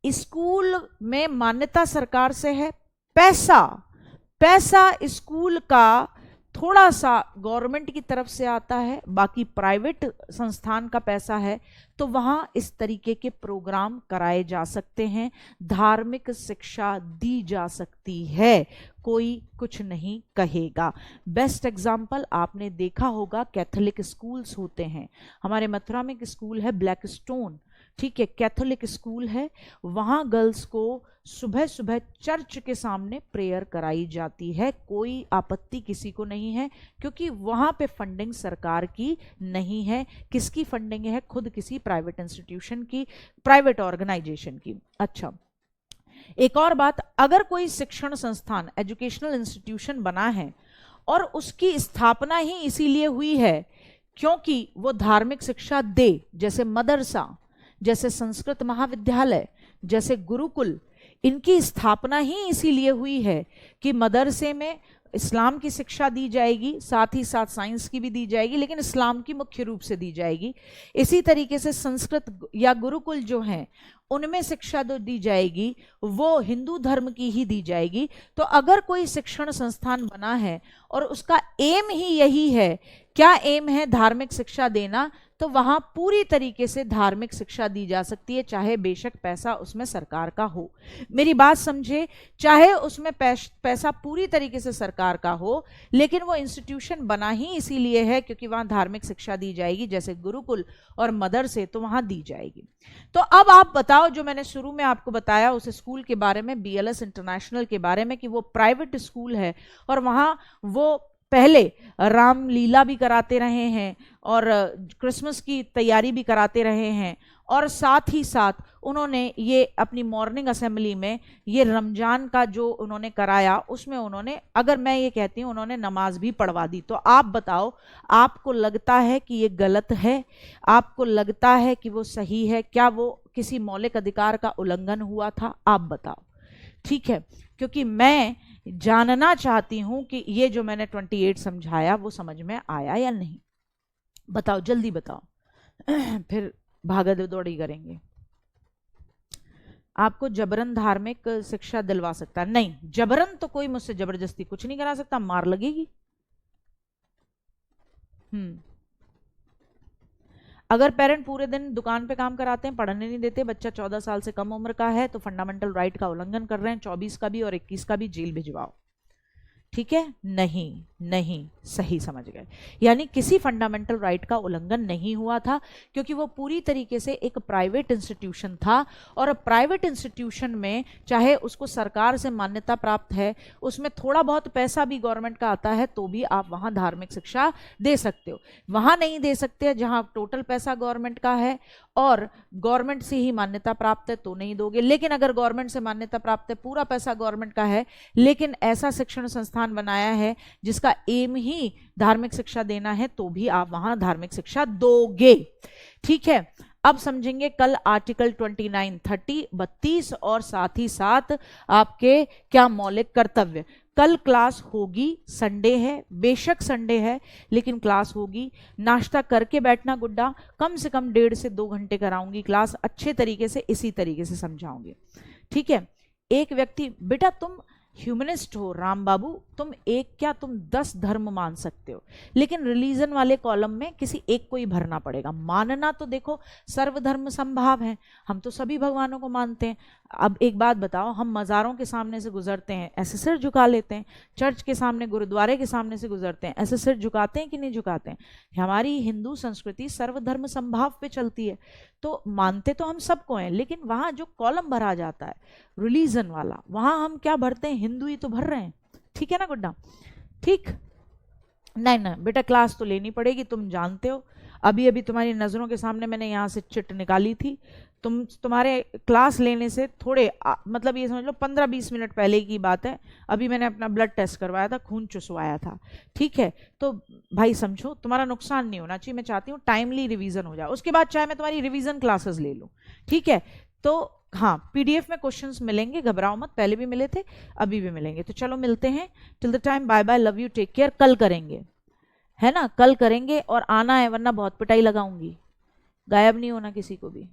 Speaker 1: स्कूल में मान्यता सरकार से है, पैसा स्कूल का थोड़ा सा गवर्नमेंट की तरफ से आता है, बाकी प्राइवेट संस्थान का पैसा है, तो वहां इस तरीके के प्रोग्राम कराए जा सकते हैं, धार्मिक शिक्षा दी जा सकती है, कोई कुछ नहीं कहेगा। बेस्ट एग्जाम्पल आपने देखा होगा, कैथोलिक स्कूल्स होते हैं। हमारे मथुरा में एक स्कूल है ब्लैक स्टोन, ठीक है, कैथोलिक स्कूल है। वहां गर्ल्स को सुबह सुबह चर्च के सामने प्रेयर कराई जाती है, कोई आपत्ति किसी को नहीं है, क्योंकि वहां पे फंडिंग सरकार की नहीं है। किसकी फंडिंग है? खुद किसी प्राइवेट इंस्टीट्यूशन की, प्राइवेट ऑर्गेनाइजेशन की। अच्छा, एक और बात, अगर कोई शिक्षण संस्थान, एजुकेशनल इंस्टीट्यूशन बना है और उसकी स्थापना ही इसीलिए हुई है क्योंकि वो धार्मिक शिक्षा दे, जैसे मदरसा, जैसे संस्कृत महाविद्यालय, जैसे गुरुकुल, इनकी स्थापना ही इसीलिए हुई है कि मदरसे में इस्लाम की शिक्षा दी जाएगी, साथ ही साथ साइंस की भी दी जाएगी, लेकिन इस्लाम की मुख्य रूप से दी जाएगी। इसी तरीके से संस्कृत या गुरुकुल जो हैं उनमें शिक्षा जो दी जाएगी वो हिंदू धर्म की ही दी जाएगी। तो अगर कोई शिक्षण संस्थान बना है और उसका एम ही यही है, क्या एम है? धार्मिक शिक्षा देना, तो वहां पूरी तरीके से धार्मिक शिक्षा दी जा सकती है, चाहे बेशक पैसा उसमें सरकार का हो। मेरी बात समझे, चाहे उसमें पैसा पूरी तरीके से सरकार का हो, लेकिन वो इंस्टीट्यूशन बना ही इसीलिए है क्योंकि वहां धार्मिक शिक्षा दी जाएगी, जैसे गुरुकुल और मदरसे, तो वहां दी जाएगी। तो अब आप बताओ, जो मैंने शुरू में आपको बताया उस स्कूल के बारे में, BLS इंटरनेशनल के बारे में, कि वो प्राइवेट स्कूल है और वहां वो पहले रामलीला भी कराते रहे हैं और क्रिसमस की तैयारी भी कराते रहे हैं और साथ ही साथ उन्होंने ये अपनी मॉर्निंग असेंबली में ये रमजान का जो उन्होंने कराया उसमें उन्होंने, अगर मैं ये कहती हूँ, उन्होंने नमाज भी पढ़वा दी। तो आप बताओ, आपको लगता है कि ये गलत है? आपको लगता है कि वो सही है? क्या वो किसी मौलिक अधिकार का उल्लंघन हुआ था? आप बताओ। ठीक है, क्योंकि मैं जानना चाहती हूं कि ये जो मैंने 28 समझाया वो समझ में आया या नहीं। बताओ, जल्दी बताओ। फिर भागा दौड़ी करेंगे। आपको जबरन धार्मिक शिक्षा दिलवा सकता है? नहीं, जबरन तो कोई मुझसे जबरदस्ती कुछ नहीं करा सकता, मार लगेगी। अगर पेरेंट पूरे दिन दुकान पे काम कराते हैं, पढ़ने नहीं देते, बच्चा 14 साल से कम उम्र का है, तो फंडामेंटल राइट का उल्लंघन कर रहे हैं। 24 का भी और 21 का भी जेल भिजवाओ। ठीक है? नहीं, नहीं, सही समझ गए। यानी किसी फंडामेंटल राइट का उल्लंघन नहीं हुआ था, क्योंकि वो पूरी तरीके से एक प्राइवेट इंस्टीट्यूशन था। और प्राइवेट इंस्टीट्यूशन में चाहे उसको सरकार से मान्यता प्राप्त है, उसमें थोड़ा बहुत पैसा भी गवर्नमेंट का आता है, तो भी आप वहां धार्मिक शिक्षा दे सकते हो। वहां नहीं दे सकते जहां टोटल पैसा गवर्नमेंट का है और गवर्नमेंट से ही मान्यता प्राप्त है, तो नहीं दोगे। लेकिन अगर गवर्नमेंट से मान्यता प्राप्त है, पूरा पैसा गवर्नमेंट का है, लेकिन ऐसा शिक्षण संस्थान बनाया है जिसका एम ही धार्मिक शिक्षा देना है, तो भी आप वहां धार्मिक शिक्षा दोगे। ठीक है? अब समझेंगे कल आर्टिकल 29, 30, 32 और साथ ही साथ आपके क्या मौलिक कर्तव्य। कल क्लास होगी, संडे है, बेशक संडे है, लेकिन क्लास होगी। नाश्ता करके बैठना गुड्डा, कम से कम 1.5 से 2 घंटे कराऊंगी क्लास, अच्छे तरीके से इसी तरीके से समझाऊंगी। ठीक है? एक व्यक्ति, बेटा तुम ह्यूमनिस्ट हो राम बाबू, तुम एक क्या तुम 10 धर्म मान सकते हो, लेकिन रिलीजन वाले कॉलम में किसी एक को ही भरना पड़ेगा। मानना तो देखो सर्वधर्म संभाव है, हम तो सभी भगवानों को मानते हैं। अब एक बात बताओ, हम मज़ारों के सामने से गुजरते हैं, ऐसे सिर झुका लेते हैं। चर्च के सामने, गुरुद्वारे के सामने से गुजरते हैं, ऐसे सिर झुकाते हैं कि नहीं झुकाते हैं? हमारी हिंदू संस्कृति सर्वधर्म संभाव पे चलती है, तो मानते तो हम सबको हैं, लेकिन वहाँ जो कॉलम भरा जाता है रिलीजन वाला, वहाँ हम क्या भरते हैं? हिंदू ही तो भर रहे हैं। ठीक है ना गुड्डा? ठीक? नहीं ना बेटा, क्लास तो लेनी पड़ेगी, तुम जानते हो। अभी अभी तुम्हारी नज़रों के सामने मैंने यहाँ से चिट निकाली थी। तुम्हारे क्लास लेने से थोड़े मतलब ये समझ लो 15-20 मिनट पहले की बात है, अभी मैंने अपना ब्लड टेस्ट करवाया था, खून चुसवाया था। ठीक है? तो भाई समझो, तुम्हारा नुकसान नहीं होना चाहिए। मैं चाहती हूँ टाइमली रिवीजन हो जाए, उसके बाद चाहे मैं तुम्हारी रिवीजन क्लासेस ले लूँ। ठीक है? तो हाँ, पीडीएफ में क्वेश्चंस मिलेंगे, घबराओ मत, पहले भी मिले थे, अभी भी मिलेंगे। तो चलो मिलते हैं, till the time bye bye, love you, take care. कल करेंगे, है ना? कल करेंगे, और आना है वरना बहुत पिटाई लगाऊंगी। गायब नहीं होना किसी को भी।